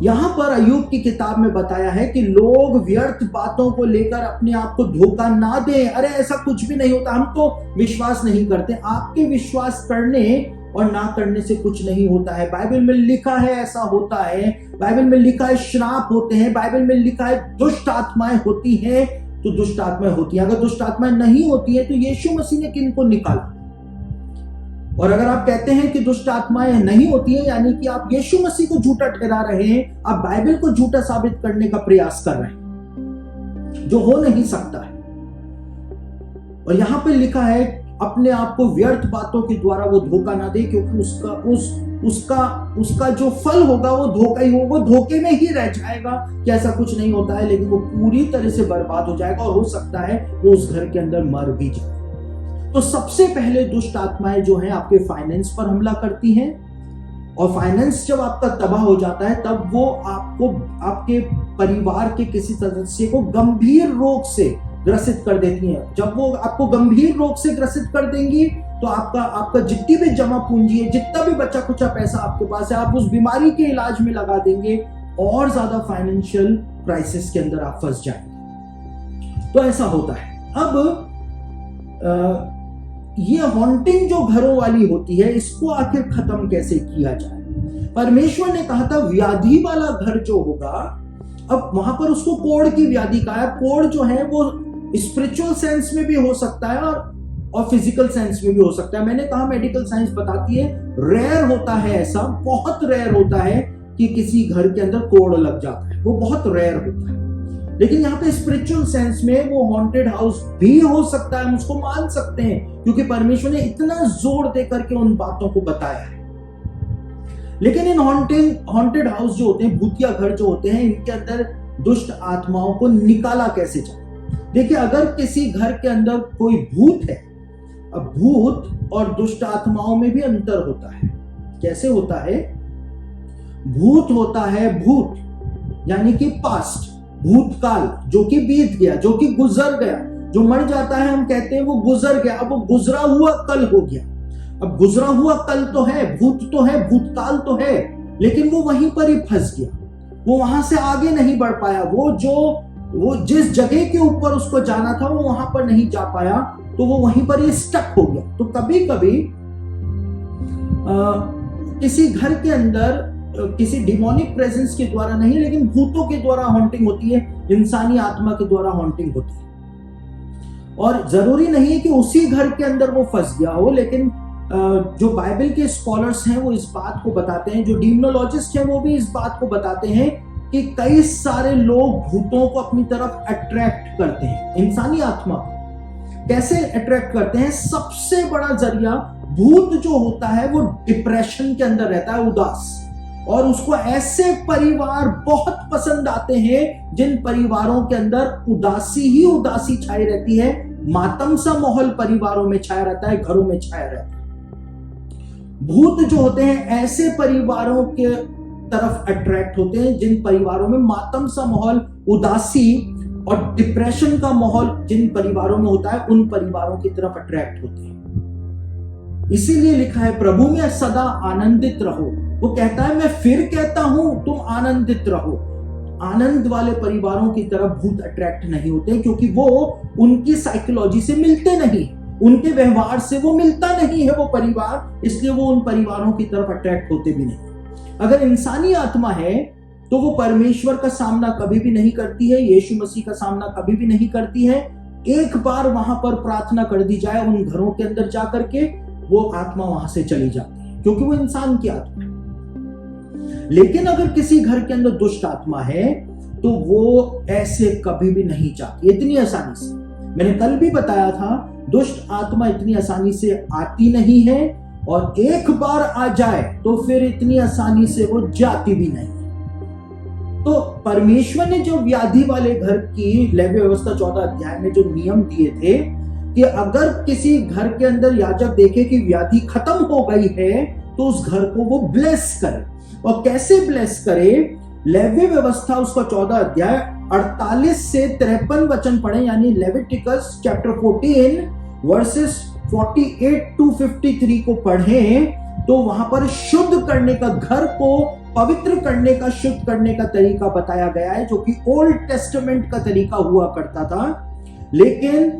यहां पर अय्यूब की किताब में बताया है कि लोग व्यर्थ बातों को लेकर अपने आप को धोखा ना दें। अरे ऐसा कुछ भी नहीं होता, हम तो विश्वास नहीं करते। आपके विश्वास करने और ना करने से कुछ नहीं होता है। बाइबल में लिखा है ऐसा होता है, बाइबल में लिखा है श्राप होते हैं, बाइबल में लिखा है दुष्ट आत्माएं होती हैं, तो दुष्ट आत्माएं होती हैं। अगर दुष्ट आत्माएं नहीं होती है तो यीशु मसीह ने किनको निकाला? और अगर आप कहते हैं कि दुष्ट आत्माएं नहीं होती है, यानी कि आप यीशु मसीह को झूठा ठहरा रहे हैं, आप बाइबल को झूठा साबित करने का प्रयास कर रहे हैं, जो हो नहीं सकता है। और यहां पे लिखा है अपने आप को व्यर्थ बातों के द्वारा वो धोखा ना दे, क्योंकि उसका जो फल होगा वो धोखा ही होगा, वो धोखे में ही रह जाएगा कि ऐसा कुछ नहीं होता है, लेकिन वो पूरी तरह से बर्बाद हो जाएगा, और हो सकता है वो उस घर के अंदर मर भी जाए। तो सबसे पहले दुष्ट आत्माएं जो हैं आपके फाइनेंस पर हमला करती हैं, और फाइनेंस जब आपका तबाह हो जाता है तब वो आपको, आपके परिवार के किसी सदस्य को गंभीर रोग से ग्रसित कर देती हैं। जब वो आपको गंभीर रोग से ग्रसित कर देंगी तो आपका जितनी भी जमा पूंजी है, जितना भी बचा कुचा पैसा आपके पास है, आप उस बीमारी के इलाज में लगा देंगे, और ज्यादा फाइनेंशियल क्राइसिस के अंदर आप फंस जाएंगे। तो ऐसा होता है। अब ये हॉन्टिंग जो घरों वाली होती है, इसको आखिर खत्म कैसे किया जाए? परमेश्वर ने कहा था व्याधि वाला घर जो होगा, अब वहां पर उसको कोढ़ की व्याधि कहा है। कोढ़ जो है वो स्पिरिचुअल सेंस में भी हो सकता है और फिजिकल सेंस में भी हो सकता है। मैंने कहा मेडिकल साइंस बताती है रेयर होता है, ऐसा बहुत रेयर होता है कि किसी घर के अंदर कोढ़ लग जाता है, वो बहुत रेयर होता है। लेकिन यहाँ पे स्पिरिचुअल सेंस में वो हॉन्टेड हाउस भी हो सकता है, हम उसको मान सकते हैं, क्योंकि परमेश्वर ने इतना जोर दे करके उन बातों को बताया है। लेकिन इन हॉन्टेड हाउस जो होते हैं, भूतिया घर जो होते हैं, इनके अंदर दुष्ट आत्माओं को निकाला कैसे जाए? देखिए, अगर किसी घर के अंदर कोई भूत है, अब भूत और दुष्ट आत्माओं में भी अंतर होता है। कैसे होता है? भूत होता है भूत, यानी कि पास्ट, भूतकाल, जो कि बीत गया, जो कि गुजर गया। जो मर जाता है हम कहते हैं वो गुजर गया, अब वो गुजरा हुआ कल हो गया। अब गुजरा हुआ कल तो है, भूत तो है, भूतकाल तो है, लेकिन वो वहीं पर ही फंस गया, वो वहां से आगे नहीं बढ़ पाया। वो जिस जगह के ऊपर उसको जाना था वो वहां पर नहीं जा पाया, तो वो वहीं पर ही स्टक हो गया। तो कभी कभी किसी घर के अंदर किसी डिमोनिक प्रेजेंस के द्वारा नहीं, लेकिन भूतों के द्वारा हॉन्टिंग होती है, इंसानी आत्मा के द्वारा हॉन्टिंग होती है। और जरूरी नहीं है कि उसी घर के अंदर वो फंस गया हो, लेकिन जो बाइबल के स्कॉलर्स हैं वो इस बात को बताते हैं, जो डीमोनोलॉजिस्ट हैं वो भी इस बात को बताते हैं कि कई सारे लोग भूतों को अपनी तरफ अट्रैक्ट करते हैं। इंसानी आत्मा कैसे अट्रैक्ट करते हैं? सबसे बड़ा जरिया, भूत जो होता है वो डिप्रेशन के अंदर रहता है, उदास, और उसको ऐसे परिवार बहुत पसंद आते हैं जिन परिवारों के अंदर उदासी ही उदासी छाई रहती है, मातम सा माहौल परिवारों में छाया रहता है, घरों में छाया रहता है। भूत जो होते हैं ऐसे परिवारों के तरफ अट्रैक्ट होते हैं जिन परिवारों में मातम सा माहौल, उदासी और डिप्रेशन का माहौल जिन परिवारों में होता है, उन परिवारों की तरफ अट्रैक्ट होते हैं। इसीलिए लिखा है प्रभु में सदा आनंदित रहो। वो कहता है मैं फिर कहता हूं तुम आनंदित रहो। आनंद वाले परिवारों की तरफ भूत अट्रैक्ट नहीं होते क्योंकि वो उनकी साइकोलॉजी से मिलते नहीं, उनके व्यवहार से वो मिलता नहीं है वो परिवार, इसलिए वो उन परिवारों की तरफ अट्रैक्ट होते भी नहीं। अगर इंसानी आत्मा है तो वो परमेश्वर का सामना कभी भी नहीं करती है, यीशु मसीह का सामना कभी भी नहीं करती है। एक बार वहां पर प्रार्थना कर दी जाए उन घरों के अंदर जाकर के, वो आत्मा वहां से चली जाती है क्योंकि वो इंसान की आत्मा है। लेकिन अगर किसी घर के अंदर दुष्ट आत्मा है तो वो ऐसे कभी भी नहीं जाती इतनी आसानी से। मैंने कल भी बताया था, दुष्ट आत्मा इतनी आसानी से आती नहीं है, और एक बार आ जाए तो फिर इतनी आसानी से वो जाती भी नहीं। तो परमेश्वर ने जो व्याधि वाले घर की लेवी व्यवस्था 14 अध्याय में जो नियम दिए थे कि अगर किसी घर के अंदर याजक देखे कि व्याधि खत्म हो गई है तो उस घर को वो ब्लेस करे। और कैसे ब्लेस करे? लेवी व्यवस्था उसका 14 अध्याय 48 से 53 वचन पढ़े, यानी लेविटिकस चैप्टर 14 वर्सेस 48 टू 53 को पढ़ें तो वहां पर शुद्ध करने का, घर को पवित्र करने का, शुद्ध करने का तरीका बताया गया है, जो कि ओल्ड टेस्टामेंट का तरीका हुआ करता था। लेकिन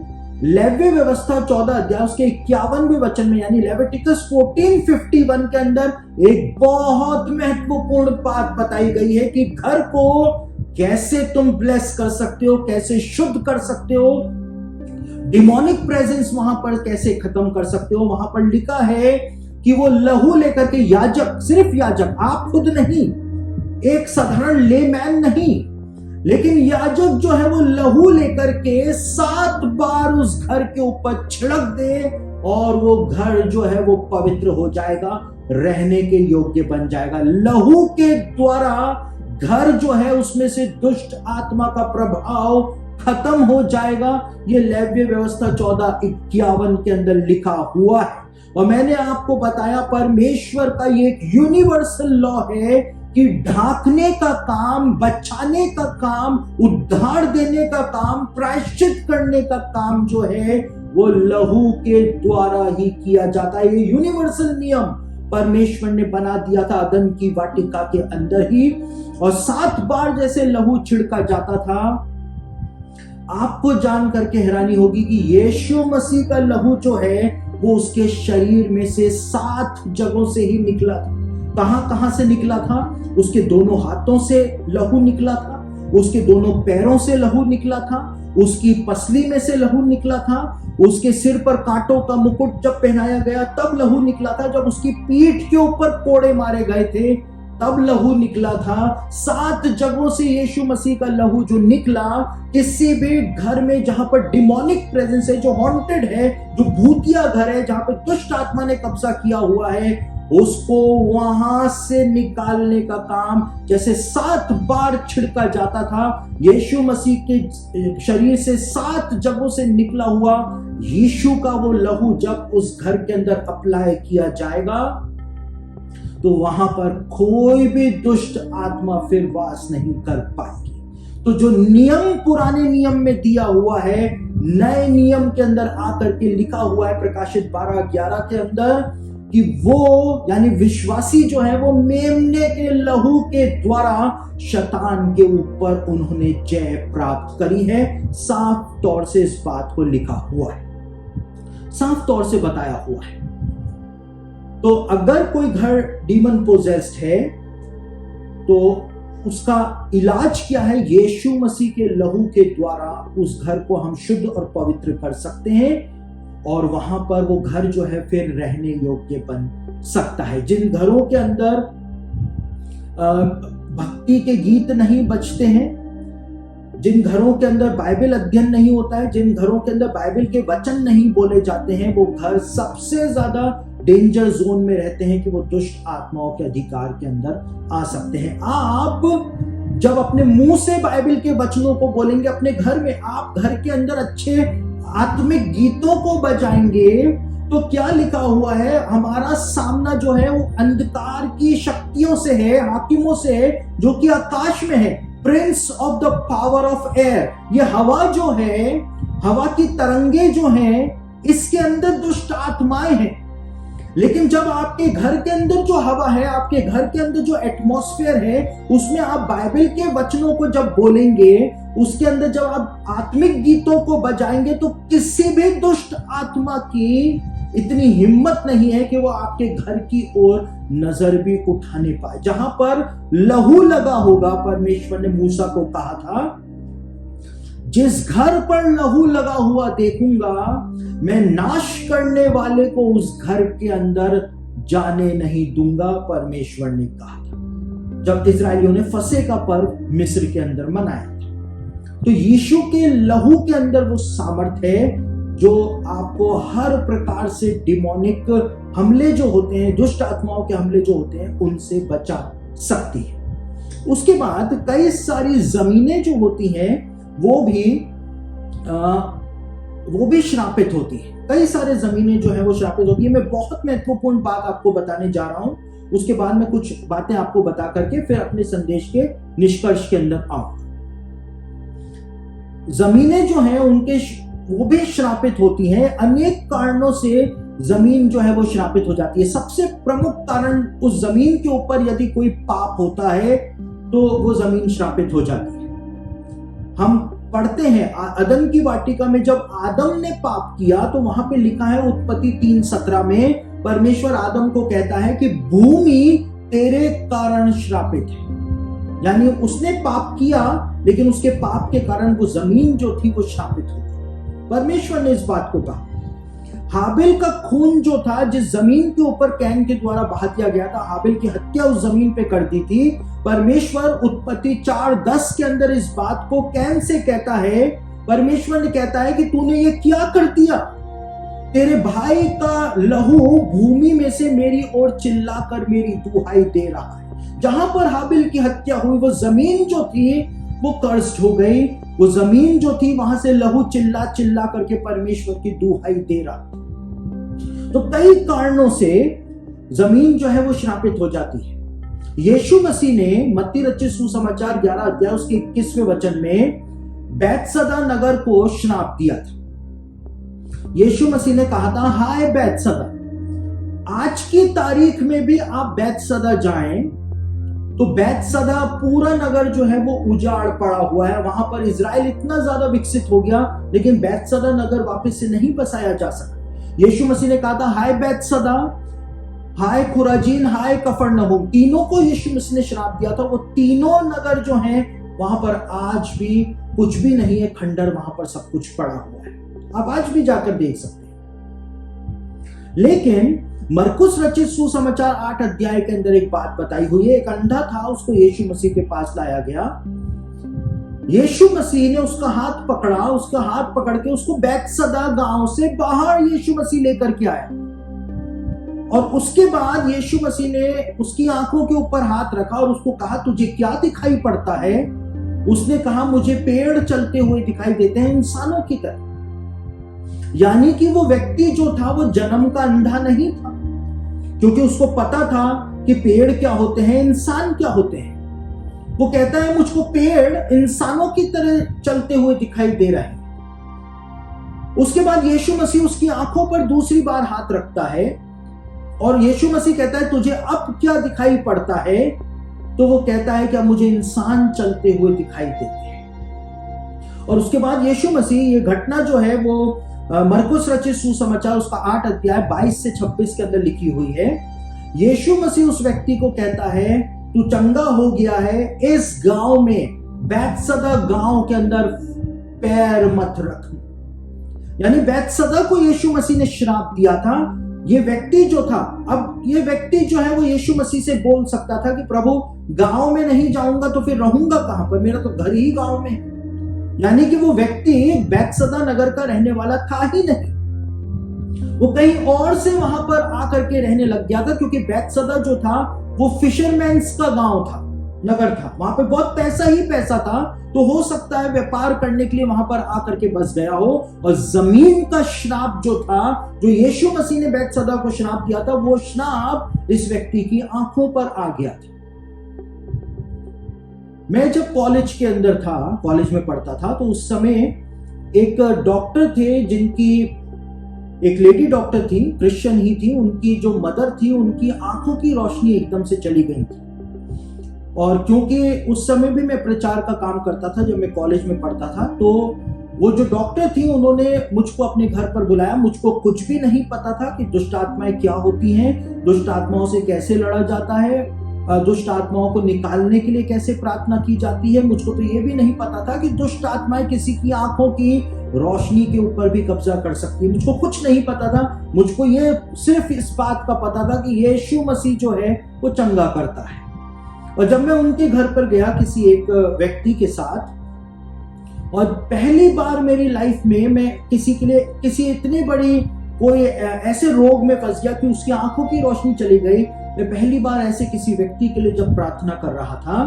लेवी व्यवस्था 14 अध्याय उसके 51वें वचन में, यानी लेविटिकस 14:51 के अंदर एक बहुत महत्वपूर्ण बात बताई गई है कि घर को कैसे तुम ब्लेस कर सकते हो, कैसे शुद्ध कर सकते हो, डिमोनिक प्रेजेंस वहां पर कैसे खत्म कर सकते हो। वहां पर लिखा है कि वो लहू लेकर के, याजक, सिर्फ याजक, आप खुद नहीं, एक साधारण लेमैन नहीं, लेकिन याजक जो है वो लहू लेकर के 7 बार उस घर के ऊपर छिड़क दे और वो घर जो है वो पवित्र हो जाएगा, रहने के योग्य बन जाएगा। लहू के द्वारा घर जो है उसमें से दुष्ट आत्मा का प्रभाव खत्म हो जाएगा। ये लेवी व्यवस्था 14:51 के अंदर लिखा हुआ है। और मैंने आपको बताया परमेश्वर का ये एक यूनिवर्सल लॉ है कि ढांकने का काम, बचाने का काम, उद्धार देने का काम, प्रायश्चित करने का काम जो है वो लहू के द्वारा ही किया जाता है। ये यूनिवर्सल नियम परमेश्वर ने बना दिया था अदन की वाटिका के अंदर ही। और 7 बार जैसे लहू छिड़का जाता था, आपको जान करके हैरानी होगी कि यीशु मसीह का लहू जो है वो उसके शरीर में से 7 जगहों से ही निकला था। कहां से निकला था? उसके दोनों हाथों से लहू निकला था, उसके दोनों पैरों से लहू निकला था, उसकी पसली में से लहू निकला था, उसके सिर पर कांटों का मुकुट जब पहनाया गया तब लहू निकला था, जब उसकी पीठ के ऊपर कोड़े मारे गए थे तब लहू निकला था। 7 जगहों से यीशु मसीह का लहू जो निकला, किसी भी घर में जहां पर डिमोनिक प्रेजेंस है, जो हॉन्टेड है, जो भूतिया घर है, जहां पर दुष्ट आत्मा ने कब्जा किया हुआ है, उसको वहां से निकालने का काम जैसे 7 बार छिड़का जाता था। यीशु मसीह के शरीर से 7 जगहों से निकला हुआ यीशु का वो लहू जब उस घर के अंदर अप्लाई किया जाएगा तो वहां पर कोई भी दुष्ट आत्मा फिर वास नहीं कर पाएगी। तो जो नियम पुराने नियम में दिया हुआ है, नए नियम के अंदर आकर के लिखा हुआ है प्रकाशित 12:11 के अंदर कि वो यानी विश्वासी जो है वो मेमने के लहू के द्वारा शैतान के ऊपर उन्होंने जय प्राप्त करी है। साफ तौर से इस बात को लिखा हुआ है, साफ तौर से बताया हुआ है। तो अगर कोई घर डीमन पोजेस्ड है तो उसका इलाज क्या है? यीशु मसीह के लहू के द्वारा उस घर को हम शुद्ध और पवित्र कर सकते हैं। और वहां पर वो घर जो है फिर रहने योग्य बन सकता है। जिन घरों के अंदर भक्ति के गीत नहीं बजते हैं, जिन घरों के अंदर बाइबल अध्ययन नहीं होता है, जिन घरों के अंदर बाइबल के वचन नहीं बोले जाते हैं, वो घर सबसे ज्यादा डेंजर जोन में रहते हैं कि वो दुष्ट आत्माओं के अधिकार के अंदर आ सकते हैं। आप जब अपने मुंह से बाइबल के वचनों को बोलेंगे अपने घर में, आप घर के अंदर अच्छे आत्मिक गीतों को बजाएंगे, तो क्या लिखा हुआ है, हमारा सामना जो है वो अंधकार की शक्तियों से है, हाकिमों से है, जो कि आकाश में है, Prince of the power of air. ये हवा जो है, हवा की तरंगे जो हैं, इसके अंदर दुष्ट आत्माएं हैं। लेकिन जब आपके घर के अंदर जो हवा है, आपके घर के अंदर जो एटमॉस्फेयर है, उसमें आप बाइबल के वचनों को जब बोलेंगे, उसके अंदर जब आप आत्मिक गीतों को बजाएंगे, तो किसी भी दुष्ट आत्मा की इतनी हिम्मत नहीं है कि वो आपके घर की ओर नजर भी उठाने पाए। जहां पर लहू लगा होगा, परमेश्वर ने मूसा को कहा था, जिस घर पर लहू लगा हुआ देखूंगा, मैं नाश करने वाले को उस घर के अंदर जाने नहीं दूंगा, परमेश्वर ने कहा था जब इजरायलियों ने फसह का पर्व मिस्र के अंदर मनाया था। तो यीशु के लहू के अंदर वो सामर्थ्य है जो आपको हर प्रकार से डिमोनिक हमले जो होते हैं, दुष्ट आत्माओं के हमले जो होते हैं, उनसे बचा सकती है। उसके बाद कई सारी जमीनें जो होती हैं वो भी श्रापित होती है। कई सारे जमीनें जो है वो श्रापित होती है। मैं बहुत महत्वपूर्ण बात आपको बताने जा रहा हूं, उसके बाद मैं कुछ बातें आपको बता करके फिर अपने संदेश के निष्कर्ष के अंदर आऊंगा। जमीनें जो है उनके वो भी श्रापित होती हैं। अनेक कारणों से जमीन जो है वो श्रापित हो जाती है। सबसे प्रमुख कारण, उस जमीन के ऊपर यदि कोई पाप होता है तो वो जमीन श्रापित हो जाती है। हम पढ़ते हैं अदन की वाटिका में जब आदम ने पाप किया, तो वहां पे लिखा है उत्पत्ति 3:17 में, परमेश्वर आदम को कहता है कि भूमि तेरे कारण श्रापित है। यानी उसने पाप किया, लेकिन उसके पाप के कारण वो जमीन जो थी वो श्रापित हो गई। परमेश्वर ने इस बात को कहा। हाबिल का खून जो था, जिस जमीन के ऊपर कैन के द्वारा बहा दिया गया था, हाबिल की हत्या उस जमीन पे कर दी थी। परमेश्वर उत्पत्ति 4:10 के अंदर इस बात को कैन से कहता है, परमेश्वर ने कहता है कि तूने ये क्या कर दिया, तेरे भाई का लहू भूमि में से मेरी ओर चिल्लाकर मेरी दुहाई दे रहा है। जहां पर हाबिल की हत्या हुई, वो जमीन जो थी वो कर्स्ड हो गई। वो जमीन जो थी, वहां से लहू चिल्ला चिल्ला करके परमेश्वर की दुहाई दे रहा। तो कई कारणों से जमीन जो है वो श्रापित हो जाती है। यीशु मसीह ने मत्ती रचित सुसमाचार 11 अध्याय उसके 21वें वचन में बैतसदा नगर को श्राप दिया था। यीशु मसीह ने कहा था, हाय बैतसदा, आज की तारीख में भी आप बैतसदा जाएं तो बैतसदा पूरा नगर जो है वो उजाड़ पड़ा हुआ है। वहां पर इजराइल इतना ज्यादा विकसित हो गया, लेकिन बैतसदा नगर वापस से नहीं बसाया जा सका। यीशु मसीह ने कहा था, हाय बैतसदा, हाय खुराजीन, हाय कफरनहूम, तीनों को यीशु मसीह ने श्राप दिया था। वो तीनों नगर जो हैं वहां पर आज भी कुछ भी नहीं है, खंडर वहां पर सब कुछ पड़ा हुआ है। आप आज भी जाकर देख सकते हैं। लेकिन मरकुस रचित सुसमाचार 8 अध्याय के अंदर एक बात बताई हुई है। एक अंधा था, उसको यीशु मसीह के पास लाया गया। यीशु मसीह ने उसका हाथ पकड़ा, उसका हाथ पकड़ के उसको बैतसदा गांव से बाहर यीशु मसीह लेकर के आया। और उसके बाद यीशु मसीह ने उसकी आंखों के ऊपर हाथ रखा और उसको कहा, तुझे क्या दिखाई पड़ता है? उसने कहा, मुझे पेड़ चलते हुए दिखाई देते हैं, इंसानों की तरह। यानी कि वो व्यक्ति जो था वो जन्म का अंधा नहीं था, क्योंकि उसको पता था कि पेड़ क्या होते हैं, इंसान क्या होते हैं। वो कहता है, मुझको पेड़ इंसानों की तरह चलते हुए दिखाई दे रहे हैं। उसके बाद यीशु मसीह उसकी आंखों पर दूसरी बार हाथ रखता है और यीशु मसीह कहता है, तुझे अब क्या दिखाई पड़ता है? तो वो कहता है कि अब मुझे इंसान चलते हुए दिखाई देते हैं। और उसके बाद यीशु मसीह, ये घटना जो है वो मरकुस रचित सुसमाचार उसका 8 अध्याय 22 से 26 के अंदर लिखी हुई है। यीशु मसीह उस व्यक्ति को कहता है, तू चंगा हो गया है, इस गांव में, बैतसदा गांव के अंदर पैर मत रख। यानी बैतसदा को यीशु मसीह ने श्राप दिया था। ये व्यक्ति जो था, अब ये व्यक्ति जो है वो यीशु मसीह से बोल सकता था कि प्रभु गांव में नहीं जाऊंगा तो फिर रहूंगा कहां पर, मेरा तो घर ही गांव में है। यानी कि वो व्यक्ति बैतसदा नगर का रहने वाला था ही नहीं, वो कहीं और से वहां पर आकर के रहने लग गया था, क्योंकि बैतसदा जो था वो फिशरमैन्स का गांव था, नगर था, वहां पे बहुत पैसा ही पैसा था, तो हो सकता है व्यापार करने के लिए वहां पर आकर के बस गया हो। और जमीन का श्राप जो था, जो यीशु मसीह ने बैतसदा को श्राप दिया था, वो श्राप इस व्यक्ति की आंखों पर आ गया था। मैं जब कॉलेज के अंदर था, कॉलेज में पढ़ता था, तो उस समय एक डॉक्टर थे, जिनकी एक लेडी डॉक्टर थी, क्रिश्चियन ही थी, उनकी जो मदर थी, उनकी आंखों की रोशनी एकदम से चली गई थी। और क्योंकि उस समय भी मैं प्रचार का काम करता था, जब मैं कॉलेज में पढ़ता था, तो वो जो डॉक्टर थी उन्होंने मुझको अपने घर पर बुलाया। मुझको कुछ भी नहीं पता था कि दुष्ट आत्माएं क्या होती हैं, दुष्ट आत्माओं से कैसे लड़ा जाता है, दुष्ट आत्माओं को निकालने के लिए कैसे प्रार्थना की जाती है। मुझको तो ये भी नहीं पता था कि दुष्ट आत्माएं किसी की आंखों की रोशनी के ऊपर भी कब्जा कर सकती है। मुझको कुछ नहीं पता था। मुझको ये सिर्फ इस बात का पता था कि यीशु मसीह जो है वो चंगा करता है। और जब मैं उनके घर पर गया किसी एक व्यक्ति के साथ, और पहली बार मेरी लाइफ में मैं किसी इतनी बड़ी कोई ऐसे रोग में फंस गया कि उसकी आंखों की रोशनी चली गई। मैं पहली बार ऐसे किसी व्यक्ति के लिए जब प्रार्थना कर रहा था,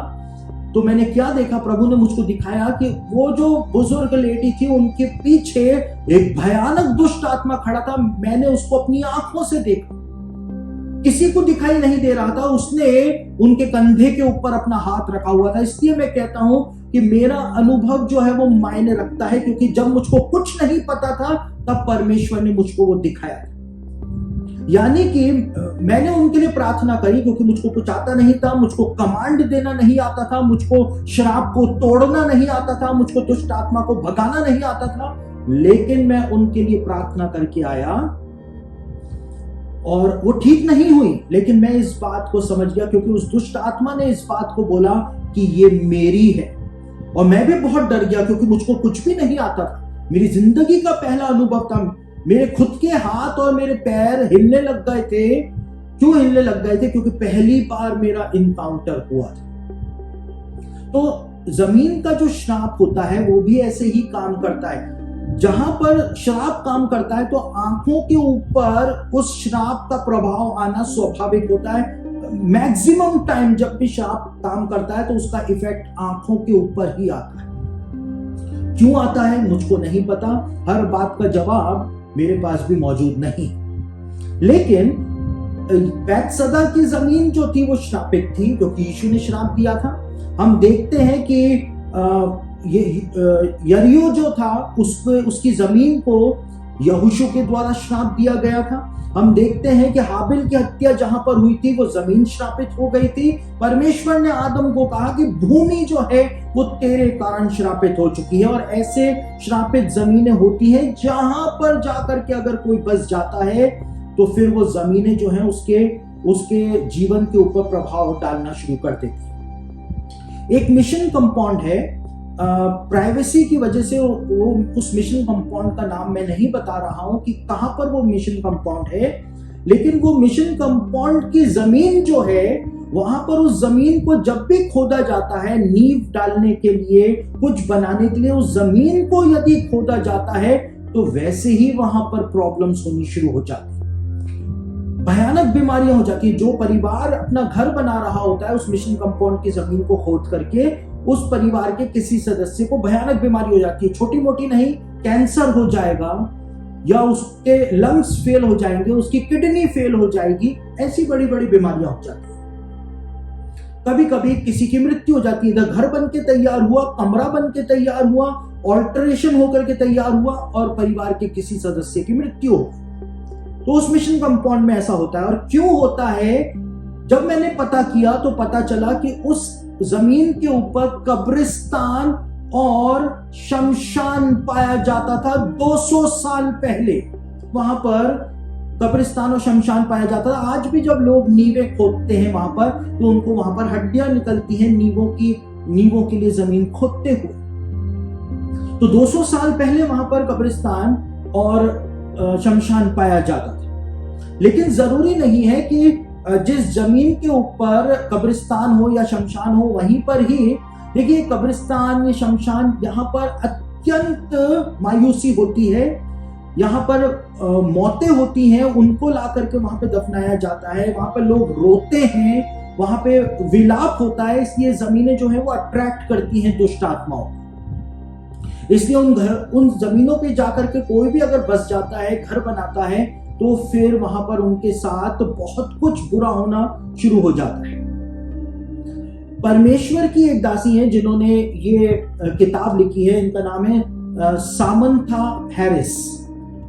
तो मैंने क्या देखा, प्रभु ने मुझको दिखाया कि वो जो बुजुर्ग लेडी थी, उनके पीछे एक भयानक दुष्ट आत्मा खड़ा था। मैंने उसको अपनी आंखों से देखा, किसी को दिखाई नहीं दे रहा था। उसने उनके कंधे के ऊपर अपना हाथ रखा हुआ था। इसलिए मैं कहता हूं कि मेरा अनुभव जो है वो मायने रखता है, क्योंकि जब मुझको कुछ नहीं पता था तब परमेश्वर ने मुझको वो दिखाया। यानी कि मैंने उनके लिए प्रार्थना करी, क्योंकि मुझको कुछ आता नहीं था, मुझको कमांड देना नहीं आता था, मुझको श्राप को तोड़ना नहीं आता था, मुझको दुष्ट आत्मा को भगाना नहीं आता था। लेकिन मैं उनके लिए प्रार्थना करके आया और वो ठीक नहीं हुई। लेकिन मैं इस बात को समझ गया, क्योंकि उस दुष्ट आत्मा ने इस बात को बोला कि ये मेरी है। और मैं भी बहुत डर गया, क्योंकि मुझको कुछ भी नहीं आता था। मेरी जिंदगी का पहला अनुभव था। मेरे खुद के हाथ और मेरे पैर हिलने लग गए थे। क्यों हिलने लग गए थे? क्योंकि पहली बार मेरा इनकाउंटर हुआ था। तो जमीन का जो श्राप होता है वो भी ऐसे ही काम करता है। जहां पर श्राप काम करता है तो आंखों के ऊपर उस श्राप का प्रभाव आना स्वाभाविक होता है। मैक्सिमम टाइम जब भी श्राप काम करता है तो उसका इफेक्ट आंखों के ऊपर ही आता है। क्यों आता है मुझको नहीं पता, हर बात का जवाब मेरे पास भी मौजूद नहीं। लेकिन बैतसदा की जमीन जो थी वो श्रापित थी, क्योंकि यीशु ने श्राप दिया था। हम देखते हैं कि ये यरीहो जो था उसकी जमीन को यहोशू के द्वारा श्राप दिया गया था। हम देखते हैं कि हाबिल की हत्या जहां पर हुई थी वो जमीन श्रापित हो गई थी। परमेश्वर ने आदम को कहा कि भूमि जो है वो तेरे कारण श्रापित हो चुकी है। और ऐसे श्रापित जमीनें होती हैं जहां पर जाकर के अगर कोई बस जाता है तो फिर वो जमीनें जो है उसके जीवन के ऊपर प्रभाव डालना शुरू कर देती है। एक मिशन कंपाउंड है, प्राइवेसी की वजह से वो उस मिशन कंपाउंड का नाम मैं नहीं बता रहा हूं कि कहां पर वो मिशन कंपाउंड है, लेकिन वो मिशन कंपाउंड की जमीन जो है वहां पर उस जमीन को जब भी खोदा जाता है नींव डालने के लिए, कुछ बनाने के लिए, उस जमीन को यदि खोदा जाता है तो वैसे ही वहां पर प्रॉब्लम्स होनी शुरू हो जाती है, भयानक बीमारियां हो जाती है। जो परिवार अपना घर बना रहा होता है उस मिशन कंपाउंड की जमीन को खोद करके, उस परिवार के किसी सदस्य को भयानक बीमारी हो जाती है। छोटी मोटी नहीं, कैंसर हो जाएगा या उसके लंग्स फेल हो जाएंगे, उसकी किडनी फेल हो जाएगी, ऐसी बड़ी बड़ी बीमारियां हो जाती हैं। कभी कभी किसी की मृत्यु हो जाती है। इधर घर बन के तैयार हुआ, कमरा बन के तैयार हुआ, ऑल्टरेशन होकर के तैयार हुआ और परिवार के किसी सदस्य की मृत्यु हो गई। तो उस मिशन कंपाउंड में ऐसा होता है। और क्यों होता है? जब मैंने पता किया तो पता चला कि उस जमीन के ऊपर कब्रिस्तान और शमशान पाया जाता था। 200 साल पहले वहां पर कब्रिस्तान और शमशान पाया जाता था। आज भी जब लोग नींवें खोदते हैं वहां पर तो उनको वहां पर हड्डियां निकलती हैं नींवों के लिए जमीन खोदते हुए। तो 200 साल पहले वहां पर कब्रिस्तान और शमशान पाया जाता था। लेकिन जरूरी नहीं है कि जिस जमीन के ऊपर कब्रिस्तान हो या शमशान हो वहीं पर ही, देखिए कब्रिस्तान या शमशान यहाँ पर अत्यंत मायूसी होती है, यहाँ पर मौतें होती हैं, उनको ला करके वहां पे दफनाया जाता है, वहां पर लोग रोते हैं, वहां पे विलाप होता है। इसलिए जमीनें जो है वो अट्रैक्ट करती हैं दुष्ट आत्माओं को। इसलिए उन जमीनों पे जाकर के कोई भी अगर बस जाता है, घर बनाता है, तो फिर वहां पर उनके साथ बहुत कुछ बुरा होना शुरू हो जाता है। परमेश्वर की एक दासी है जिन्होंने ये किताब लिखी है, इनका नाम है सामंथा हैरिस,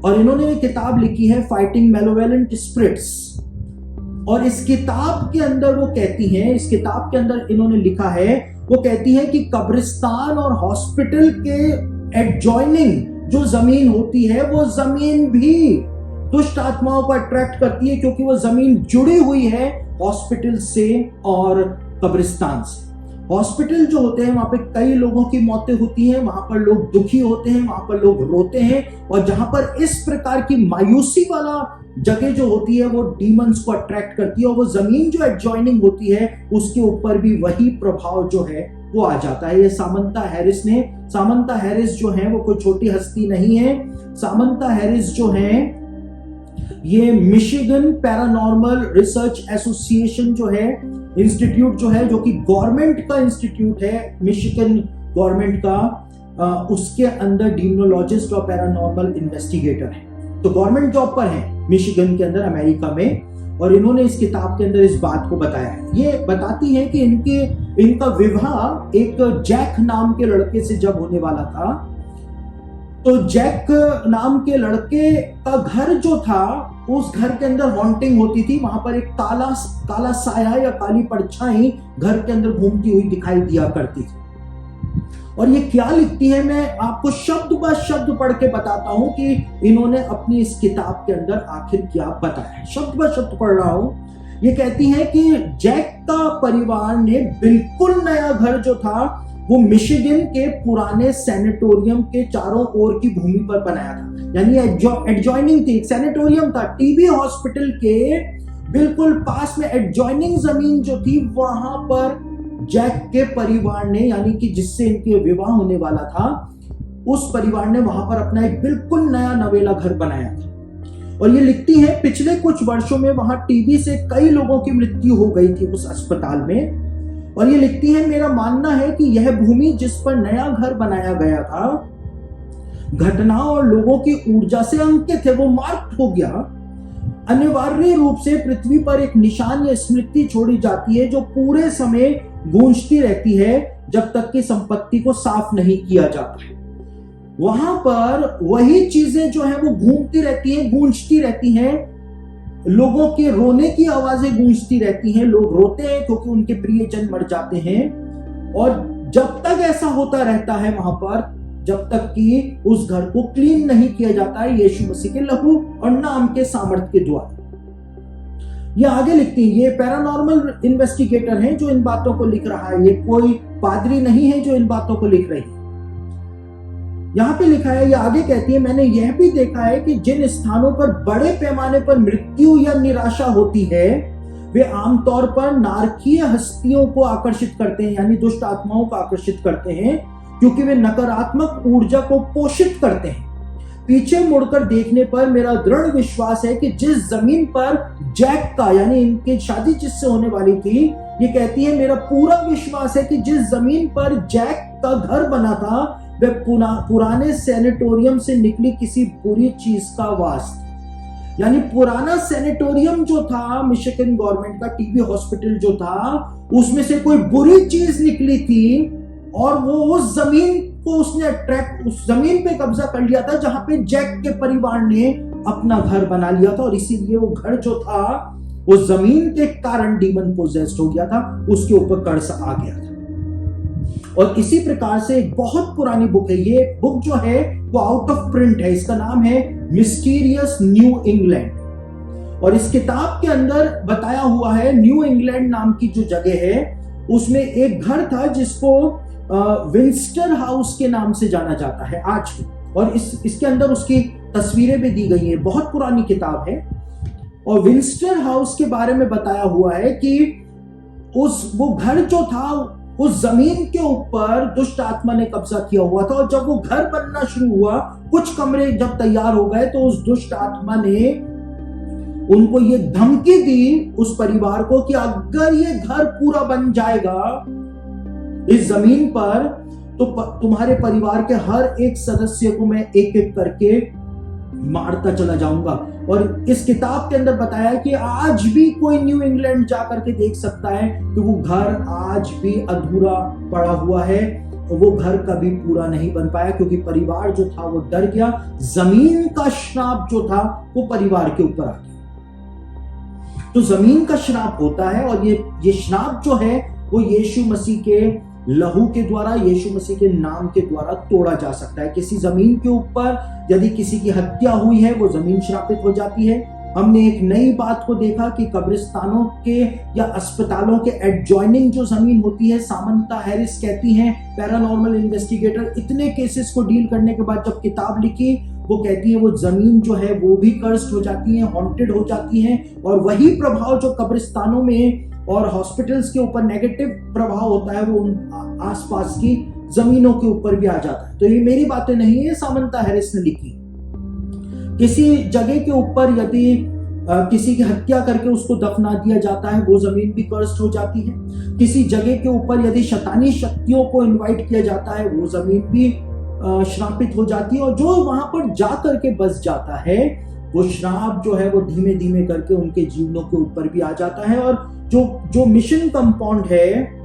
और इन्होंने ये किताब लिखी है फाइटिंग मैलेवोलेंट स्पिरिट्स। और इस किताब के अंदर वो कहती हैं, इस किताब के अंदर इन्होंने लिखा है, वो कहती है कि कब्रिस्तान और हॉस्पिटल के एडजॉइनिंग जो जमीन होती है, वो जमीन भी दुष्ट आत्माओं को अट्रैक्ट करती है, क्योंकि वो जमीन जुड़ी हुई है हॉस्पिटल से और कब्रिस्तान से। हॉस्पिटल जो होते हैं वहां पे कई लोगों की मौतें होती हैं, वहां पर लोग दुखी होते हैं, वहां पर लोग रोते हैं, और जहां पर इस प्रकार की मायूसी वाला जगह जो होती है वो डीमंस को अट्रैक्ट करती है, और वो जमीन जो एडजॉइनिंग होती है उसके ऊपर भी वही प्रभाव जो है वो आ जाता है। ये सामंथा हैरिस जो है वो कोई छोटी हस्ती नहीं है। सामंथा हैरिस जो है ये मिशिगन पैरानॉर्मल रिसर्च एसोसिएशन जो है, इंस्टीट्यूट जो है, जो कि गवर्नमेंट का इंस्टीट्यूट है, मिशिगन गवर्नमेंट का, उसके अंदर डीमोनोलॉजिस्ट और पैरानॉर्मल इन्वेस्टिगेटर है। तो गवर्नमेंट जॉब पर है मिशिगन के अंदर, अमेरिका में, और इन्होंने इस किताब के अंदर इस बात को बताया है। ये बताती है कि इनका विवाह एक जैक नाम के लड़के से जब होने वाला था, तो जैक नाम के लड़के का घर जो था, उस घर के अंदर हॉन्टिंग होती थी। वहां पर एक काला साया या काली परछाई घर के अंदर घूमती हुई दिखाई दिया करती थी। और ये क्या लिखती है, मैं आपको शब्द ब शब्द पढ़ के बताता हूं कि इन्होंने अपनी इस किताब के अंदर आखिर क्या बताया है। शब्द ब शब्द पढ़ रहा हूं। ये कहती है कि जैक का परिवार ने बिल्कुल नया घर जो था वो मिशिगन के पुराने सैनिटोरियम के चारों ओर की भूमि पर बनाया था। यानी एडजॉइनिंग थी, एक सैनिटोरियम था, टीबी हॉस्पिटल के बिल्कुल पास में एडजॉइनिंग जमीन जो थी, वहां पर जैक के परिवार ने, यानी कि जिससे इनके विवाह होने वाला था, उस परिवार ने वहां पर अपना एक बिल्कुल नया नवेला घर बनाया था। और ये लिखती है पिछले कुछ वर्षों में वहां टीबी से कई लोगों की मृत्यु हो गई थी उस अस्पताल में। और ये लिखती है मेरा मानना है कि यह भूमि जिस पर नया घर बनाया गया था, घटनाओं और लोगों की ऊर्जा से अंकित है, वो मार्क्ड हो गया। अनिवार्य रूप से पृथ्वी पर एक निशान या स्मृति छोड़ी जाती है जो पूरे समय गूंजती रहती है जब तक कि संपत्ति को साफ नहीं किया जाता है। वहां पर वही चीजें जो है वो घूमती रहती हैं, गूंजती रहती हैं, लोगों के रोने की आवाजें गूंजती रहती हैं, लोग रोते हैं क्योंकि उनके प्रियजन मर जाते हैं। और जब तक ऐसा होता रहता है वहां पर, जब तक कि उस घर को क्लीन नहीं किया जाता है यीशु मसीह के लहू और नाम के सामर्थ्य के द्वारा। ये आगे लिखती है, ये पैरानॉर्मल इन्वेस्टिगेटर हैं जो इन बातों को लिख रहा है, ये कोई पादरी नहीं है जो इन बातों को लिख रही है। यहां पे लिखा है, ये आगे कहती है, मैंने यह भी देखा है कि जिन स्थानों पर बड़े पैमाने पर मृत्यु या निराशा होती है, वे आमतौर पर नारकीय हस्तियों को आकर्षित करते हैं, यानी दुष्ट आत्माओं को आकर्षित करते हैं, क्योंकि वे नकारात्मक ऊर्जा को पोषित करते हैं। पीछे मुड़कर देखने पर मेरा दृढ़ विश्वास है कि जिस जमीन पर जैक का, यानी इनकी शादी जिससे होने वाली थी, ये कहती है मेरा पूरा विश्वास है कि जिस जमीन पर जैक का घर बना था, वे पुराने सैनिटोरियम से निकली किसी बुरी चीज का वास। यानी पुराना सैनिटोरियम जो था, मिशिगन गवर्नमेंट का टीबी हॉस्पिटल जो था, उसमें से कोई बुरी चीज निकली थी, और वो उस जमीन को उसने अट्रैक्ट, उस जमीन पे कब्जा कर लिया था जहां पे जैक के परिवार ने अपना घर बना लिया था। और इसीलिए वो घर जो था वो जमीन के कारण डीमन पोजेस्ड हो गया था, उसके ऊपर कर्ज आ गया था। और इसी प्रकार से एक बहुत पुरानी बुक है, ये बुक जो है वो आउट ऑफ प्रिंट है, इसका नाम है मिस्टीरियस न्यू इंग्लैंड। और इस किताब के अंदर बताया हुआ है, न्यू इंग्लैंड नाम की जो जगह है उसमें एक घर था जिसको विंस्टर हाउस के नाम से जाना जाता है आज भी। और इसके अंदर उसकी तस्वीरें भी दी गई हैं। बहुत पुरानी किताब है और विंस्टर हाउस के बारे में बताया हुआ है कि वो घर जो था उस जमीन के ऊपर दुष्ट आत्मा ने कब्जा किया हुआ था, और जब वो घर बनना शुरू हुआ, कुछ कमरे जब तैयार हो गए, तो उस दुष्ट आत्मा ने उनको ये धमकी दी उस परिवार को कि अगर ये घर पूरा बन जाएगा इस जमीन पर, तो तुम्हारे परिवार के हर एक सदस्य को मैं एक एक करके मारता चला जाऊंगा। और इस किताब के अंदर बताया कि आज भी कोई न्यू इंग्लैंड जाकर के देख सकता है कि वो घर आज भी अधूरा पड़ा हुआ है, और वो घर कभी पूरा नहीं बन पाया क्योंकि परिवार जो था वो डर गया। जमीन का श्राप जो था वो परिवार के ऊपर आ गया। तो जमीन का श्राप होता है, और ये श्राप जो है वो यीशु मसीह के लहू के द्वारा, यीशु मसीह के नाम के द्वारा तोड़ा जा सकता है। किसी जमीन के ऊपर यदि किसी की हत्या हुई है, वो जमीन श्रापित हो जाती है। हमने एक नई बात को देखा कि कब्रिस्तानों के या अस्पतालों के एडजॉइनिंग जो जमीन होती है, सामंता हैरिस कहती हैं, पैरानॉर्मल इन्वेस्टिगेटर, इतने केसेस को डील करने के बाद जब किताब लिखी, वो कहती है वो जमीन जो है वो भी कर्स्ड हो जाती है, हॉन्टेड हो जाती है, और वही प्रभाव जो कब्रिस्तानों में और हॉस्पिटल्स के ऊपर नेगेटिव प्रभाव होता है वो उन आसपास की जमीनों के ऊपर भी आ जाता है। तो ये मेरी बातें नहीं है, सामंता हैरिस ने लिखी। किसी जगह के ऊपर यदि किसी की हत्या करके उसको दफना दिया जाता है, वो जमीन भी कर्स्ड हो जाती है। किसी जगह के ऊपर यदि शैतानी शक्तियों को इनवाइट किया जाता है, वो जमीन भी श्रापित हो जाती है, और जो वहां पर जा करके बस जाता है, वो श्राप जो है वो धीमे धीमे करके उनके जीवनों के ऊपर भी आ जाता है। और जो मिशन कंपाउंड है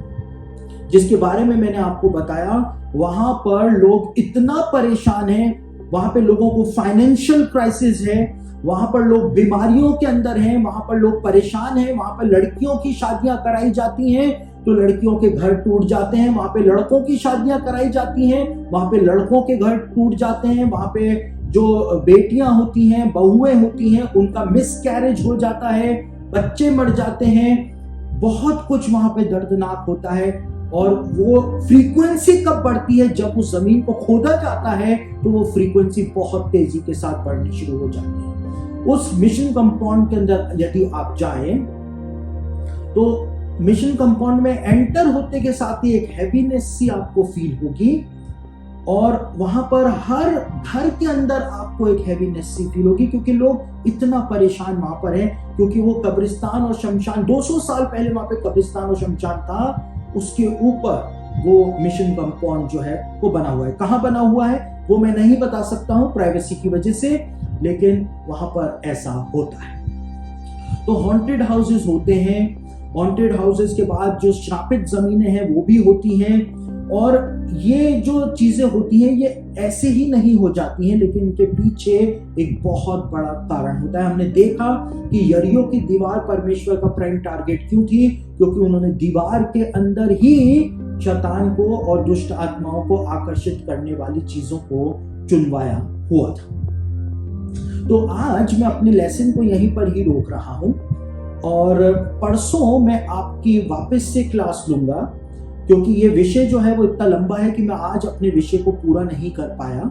जिसके बारे में मैंने आपको बताया, वहां पर लोग इतना परेशान हैं, वहां पे लोगों को फाइनेंशियल क्राइसिस है, वहां पर लोग बीमारियों के अंदर हैं, वहां पर लोग परेशान हैं, वहां पर लड़कियों की शादियां कराई जाती हैं तो लड़कियों के घर टूट जाते हैं, वहां पे लड़कों की शादियां कराई जाती हैं, वहां पे लड़कों के घर टूट जाते हैं, वहां पे जो बेटियां होती हैं, बहुएं होती हैं, उनका मिसकैरेज हो जाता है, बच्चे मर जाते हैं, बहुत कुछ वहां पे दर्दनाक होता है। और वो फ्रीक्वेंसी कब बढ़ती है? जब उस जमीन को खोदा जाता है तो वो फ्रीक्वेंसी बहुत तेजी के साथ बढ़नी शुरू हो जाती है। उस मिशन कंपाउंड के अंदर यदि आप जाएं तो मिशन कंपाउंड में एंटर होते के साथ ही एक हैवीनेस सी आपको फील होगी, और वहां पर हर घर के अंदर आपको एक हैवीनेस सी फील होगी, क्योंकि लोग इतना परेशान वहां पर हैं, क्योंकि वो कब्रिस्तान और शमशान 200 साल पहले वहां पे कब्रिस्तान और शमशान था, उसके ऊपर वो मिशन कंपाउंड जो है वो बना हुआ है। कहां बना हुआ है वो मैं नहीं बता सकता हूं प्राइवेसी की वजह से, लेकिन वहां पर ऐसा होता है। तो हॉन्टेड हाउसेस होते हैं, हॉन्टेड हाउसेस के बाद जो श्रापित जमीनें हैं वो भी होती हैं, और ये जो चीजें होती हैं ये ऐसे ही नहीं हो जाती हैं, लेकिन इनके पीछे एक बहुत बड़ा कारण होता है। हमने देखा कि यरीहो की दीवार परमेश्वर का प्राइम टारगेट क्यों थी? क्योंकि उन्होंने दीवार के अंदर ही शैतान को और दुष्ट आत्माओं को आकर्षित करने वाली चीजों को चुनवाया हुआ था। तो आज मैं अपने लेसन को यहीं पर ही रोक रहा हूं, और परसों मैं आपकी वापस से क्लास लूंगा, क्योंकि ये विषय जो है वो इतना लंबा है कि मैं आज अपने विषय को पूरा नहीं कर पाया।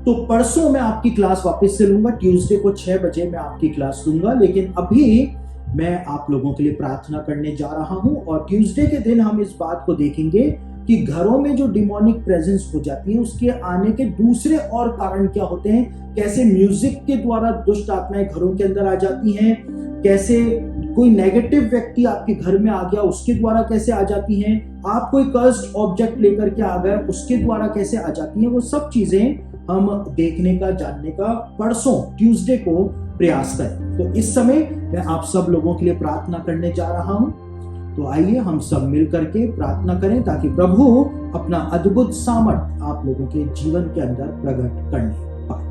तो परसों मैं आपकी क्लास वापस से लूंगा, ट्यूसडे को 6 बजे मैं आपकी क्लास लूंगा। लेकिन अभी मैं आप लोगों के लिए प्रार्थना करने जा रहा हूं, और ट्यूसडे के दिन हम इस बात को देखेंगे कि घरों में जो डिमोनिक प्रेजेंस हो जाती है उसके आने के दूसरे और कारण क्या होते हैं, कैसे म्यूजिक के द्वारा दुष्ट आत्माएं घरों के अंदर आ जाती हैं, कैसे कोई नेगेटिव व्यक्ति आपके घर में आ गया उसके द्वारा कैसे आ जाती हैं, आप कोई कर्स्ड ऑब्जेक्ट लेकर के आ गए उसके द्वारा कैसे आ जाती हैं, वो सब चीजें हम देखने का, जानने का परसों ट्यूसडे को प्रयास करें। तो इस समय मैं आप सब लोगों के लिए प्रार्थना करने जा रहा हूं। तो आइए हम सब मिल करके प्रार्थना करें ताकि प्रभु अपना अद्भुत सामर्थ आप लोगों के जीवन के अंदर प्रकट करने पाए।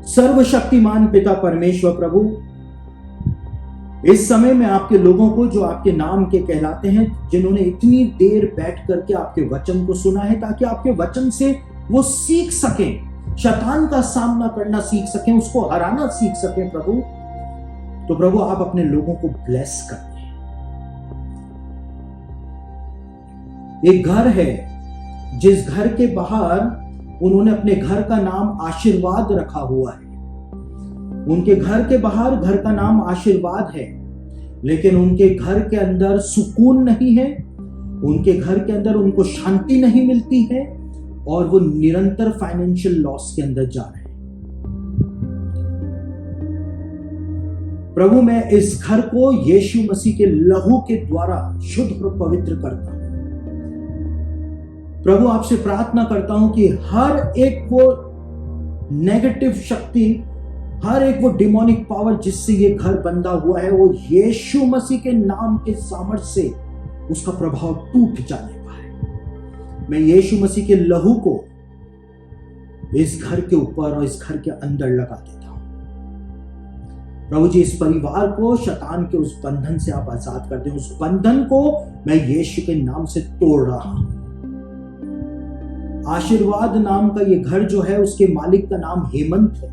सर्वशक्तिमान पिता परमेश्वर प्रभु, इस समय में आपके लोगों को जो आपके नाम के कहलाते हैं, जिन्होंने इतनी देर बैठ करके आपके वचन को सुना है, ताकि आपके वचन से वो सीख सकें, शैतान का सामना करना सीख सकें, उसको हराना सीख सकें प्रभु। तो प्रभु आप अपने लोगों को ब्लेस कर दें। एक घर है जिस घर के बाहर उन्होंने अपने घर का नाम आशीर्वाद रखा हुआ है, उनके घर के बाहर घर का नाम आशीर्वाद है, लेकिन उनके घर के अंदर सुकून नहीं है, उनके घर के अंदर उनको शांति नहीं मिलती है और वो निरंतर फाइनेंशियल लॉस के अंदर जा रहे हैं। प्रभु, मैं इस घर को यीशु मसीह के लहू के द्वारा शुद्ध और पवित्र करता हूं। प्रभु, आपसे प्रार्थना करता हूं कि हर एक वो नेगेटिव शक्ति, हर एक वो डिमोनिक पावर जिससे ये घर बंधा हुआ है, वो यीशु मसीह के नाम के सामर्थ्य से उसका प्रभाव टूट जाने पाए। मैं यीशु मसीह के लहू को इस घर के ऊपर और इस घर के अंदर लगा देता हूं। प्रभु जी, इस परिवार को शैतान के उस बंधन से आप आजाद कर दें। उस बंधन को मैं यीशु के नाम से तोड़ रहा हूं। आशीर्वाद नाम का ये घर जो है, उसके मालिक का नाम हेमंत है,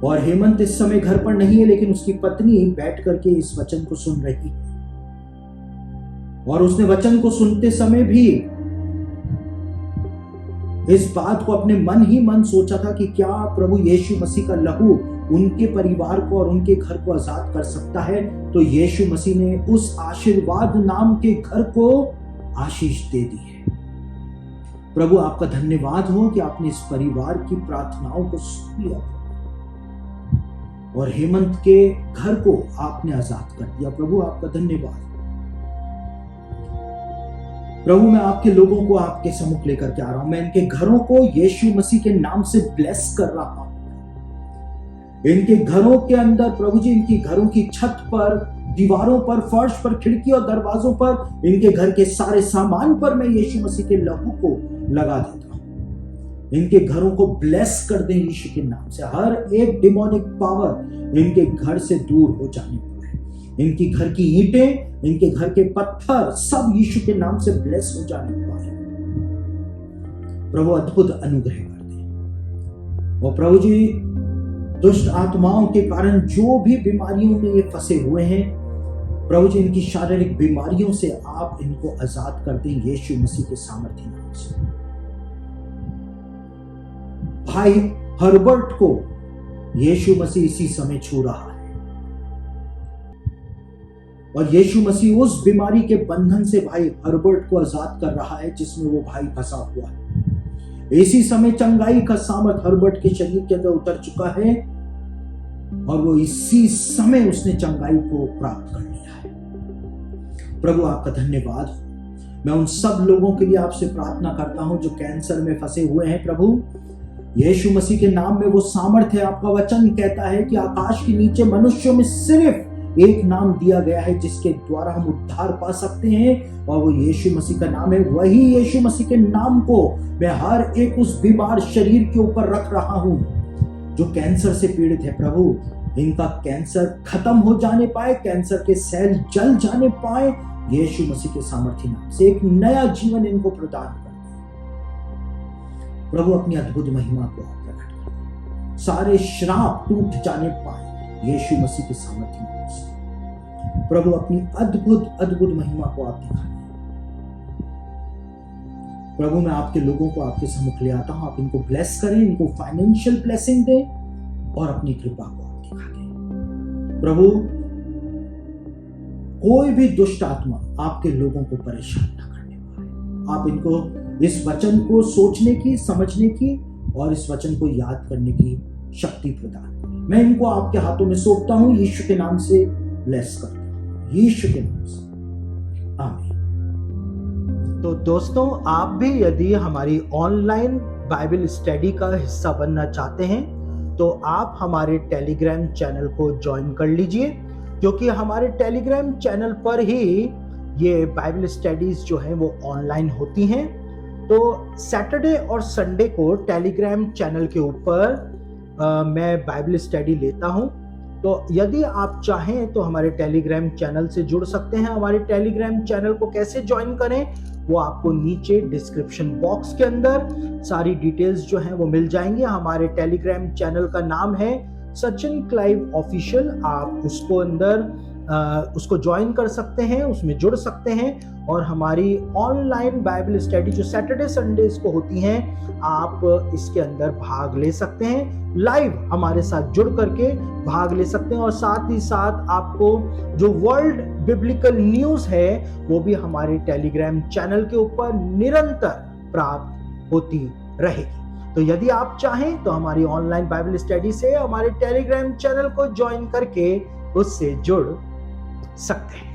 और हेमंत इस समय घर पर नहीं है, लेकिन उसकी पत्नी बैठ करके इस वचन को सुन रही है। और उसने वचन को सुनते समय भी इस बात को अपने मन ही मन सोचा था कि क्या प्रभु यीशु मसीह का लहू उनके परिवार को और उनके घर को आजाद कर सकता है। तो यीशु मसीह ने उस आशीर्वाद नाम के घर को आशीष दे दी है। प्रभु, आपका धन्यवाद हो कि आपने इस परिवार की प्रार्थनाओं को सुन लिया और हेमंत के घर को आपने आजाद कर दिया। प्रभु, आपका धन्यवाद। प्रभु, मैं आपके लोगों को आपके सम्मुख लेकर के आ रहा हूं। मैं इनके घरों को यीशु मसीह के नाम से ब्लेस कर रहा हूं। इनके घरों के अंदर प्रभु जी, इनकी घरों की छत पर, दीवारों पर, फर्श पर, खिड़की और दरवाजों पर, इनके घर के सारे सामान पर मैं यीशु मसीह के लहू को लगा देता हूं। इनके घरों को ब्लेस कर दें यीशु के नाम से। हर एक डिमोनिक पावर इनके घर से दूर हो जाने पाए। इनकी घर की ईंटें, इनके घर के पत्थर सब यीशु के नाम से ब्लेस हो जाने पाए। प्रभु, अद्भुत अनुग्रह कर दें। और प्रभु जी, दुष्ट आत्माओं के कारण जो भी बीमारियों में ये फंसे हुए हैं, प्रभु जी, इनकी शारीरिक बीमारियों से आप इनको आजाद कर दें यीशु मसीह के सामर्थ्य नाम से। भाई हर्बर्ट को यीशु मसीह इसी समय छू रहा है और यीशु मसीह उस बीमारी के बंधन से भाई हर्बर्ट को आजाद कर रहा है जिसमें वो भाई फंसा हुआ है। इसी समय चंगाई का सामर्थ हर्बर्ट के शरीर के अंदर उतर चुका है और वो इसी समय उसने चंगाई को प्राप्त कर लिया है। प्रभु, आपका धन्यवाद। मैं उन सब लोगों के लिए आपसे प्रार्थना करता हूं जो कैंसर में फंसे हुए हैं। प्रभु, यीशु मसीह के नाम में वो सामर्थ्य है। आपका वचन कहता है कि आकाश के नीचे मनुष्यों में सिर्फ एक नाम दिया गया है जिसके द्वारा हम उद्धार पा सकते हैं, और वो यीशु मसीह का नाम है। वही यीशु मसीह के नाम को मैं हर एक उस बीमार शरीर के ऊपर रख रहा हूं जो कैंसर से पीड़ित है। प्रभु, इनका कैंसर खत्म हो जाने पाए, कैंसर के सेल जल जाने पाए यीशु मसीह के सामर्थ्य नाम से। एक नया जीवन इनको प्रदान कर। प्रभु, अपनी अद्भुत महिमा को आप प्रकट कर दें। सारे श्राप टूट जाने पाए यीशु मसीह के सामर्थ्य नाम से। प्रभु, अपनी अद्भुत अद्भुत महिमा को आप दिखा दें। प्रभु, मैं आपके लोगों को आपके सम्मुख ले आता हूं। आप इनको ब्लेस करें, इनको फाइनेंशियल ब्लेसिंग दें और अपनी कृपा को आप दिखा दें। प्रभु, कोई भी दुष्ट आत्मा आपके लोगों को परेशान ना करने पाए। आप इनको इस वचन को सोचने की, समझने की और इस वचन को याद करने की शक्ति प्रदान करें। मैं इनको आपके हाथों में सौंपता हूं। यीशु के नाम से ब्लेस करता हूं, यीशु के नाम से, आमीन। तो दोस्तों, आप भी यदि हमारी ऑनलाइन बाइबल स्टडी का हिस्सा बनना चाहते हैं तो आप हमारे टेलीग्राम चैनल को ज्वाइन कर लीजिए, क्योंकि हमारे टेलीग्राम चैनल पर ही ये बाइबल स्टडीज जो हैं वो ऑनलाइन होती हैं। तो सैटरडे और संडे को टेलीग्राम चैनल के ऊपर मैं बाइबल स्टडी लेता हूं। तो यदि आप चाहें तो हमारे टेलीग्राम चैनल से जुड़ सकते हैं। हमारे टेलीग्राम चैनल को कैसे ज्वाइन करें वो आपको नीचे डिस्क्रिप्शन बॉक्स के अंदर सारी डिटेल्स जो हैं वो मिल जाएंगी। हमारे टेलीग्राम चैनल का नाम है सचिन क्लाइव ऑफिशियल। आप उसको अंदर उसको ज्वाइन कर सकते हैं, उसमें जुड़ सकते हैं और हमारी ऑनलाइन बाइबल स्टडी जो सैटरडे संडेज को होती हैं, आप इसके अंदर भाग ले सकते हैं, लाइव हमारे साथ जुड़ करके भाग ले सकते हैं। और साथ ही साथ आपको जो वर्ल्ड बिब्लिकल न्यूज़ है वो भी हमारे टेलीग्राम चैनल के ऊपर निरंतर प्राप्त होती रहेगी। तो यदि आप चाहें तो हमारी ऑनलाइन बाइबल स्टडी से हमारे टेलीग्राम चैनल को ज्वाइन करके उससे जुड़ सकते हैं।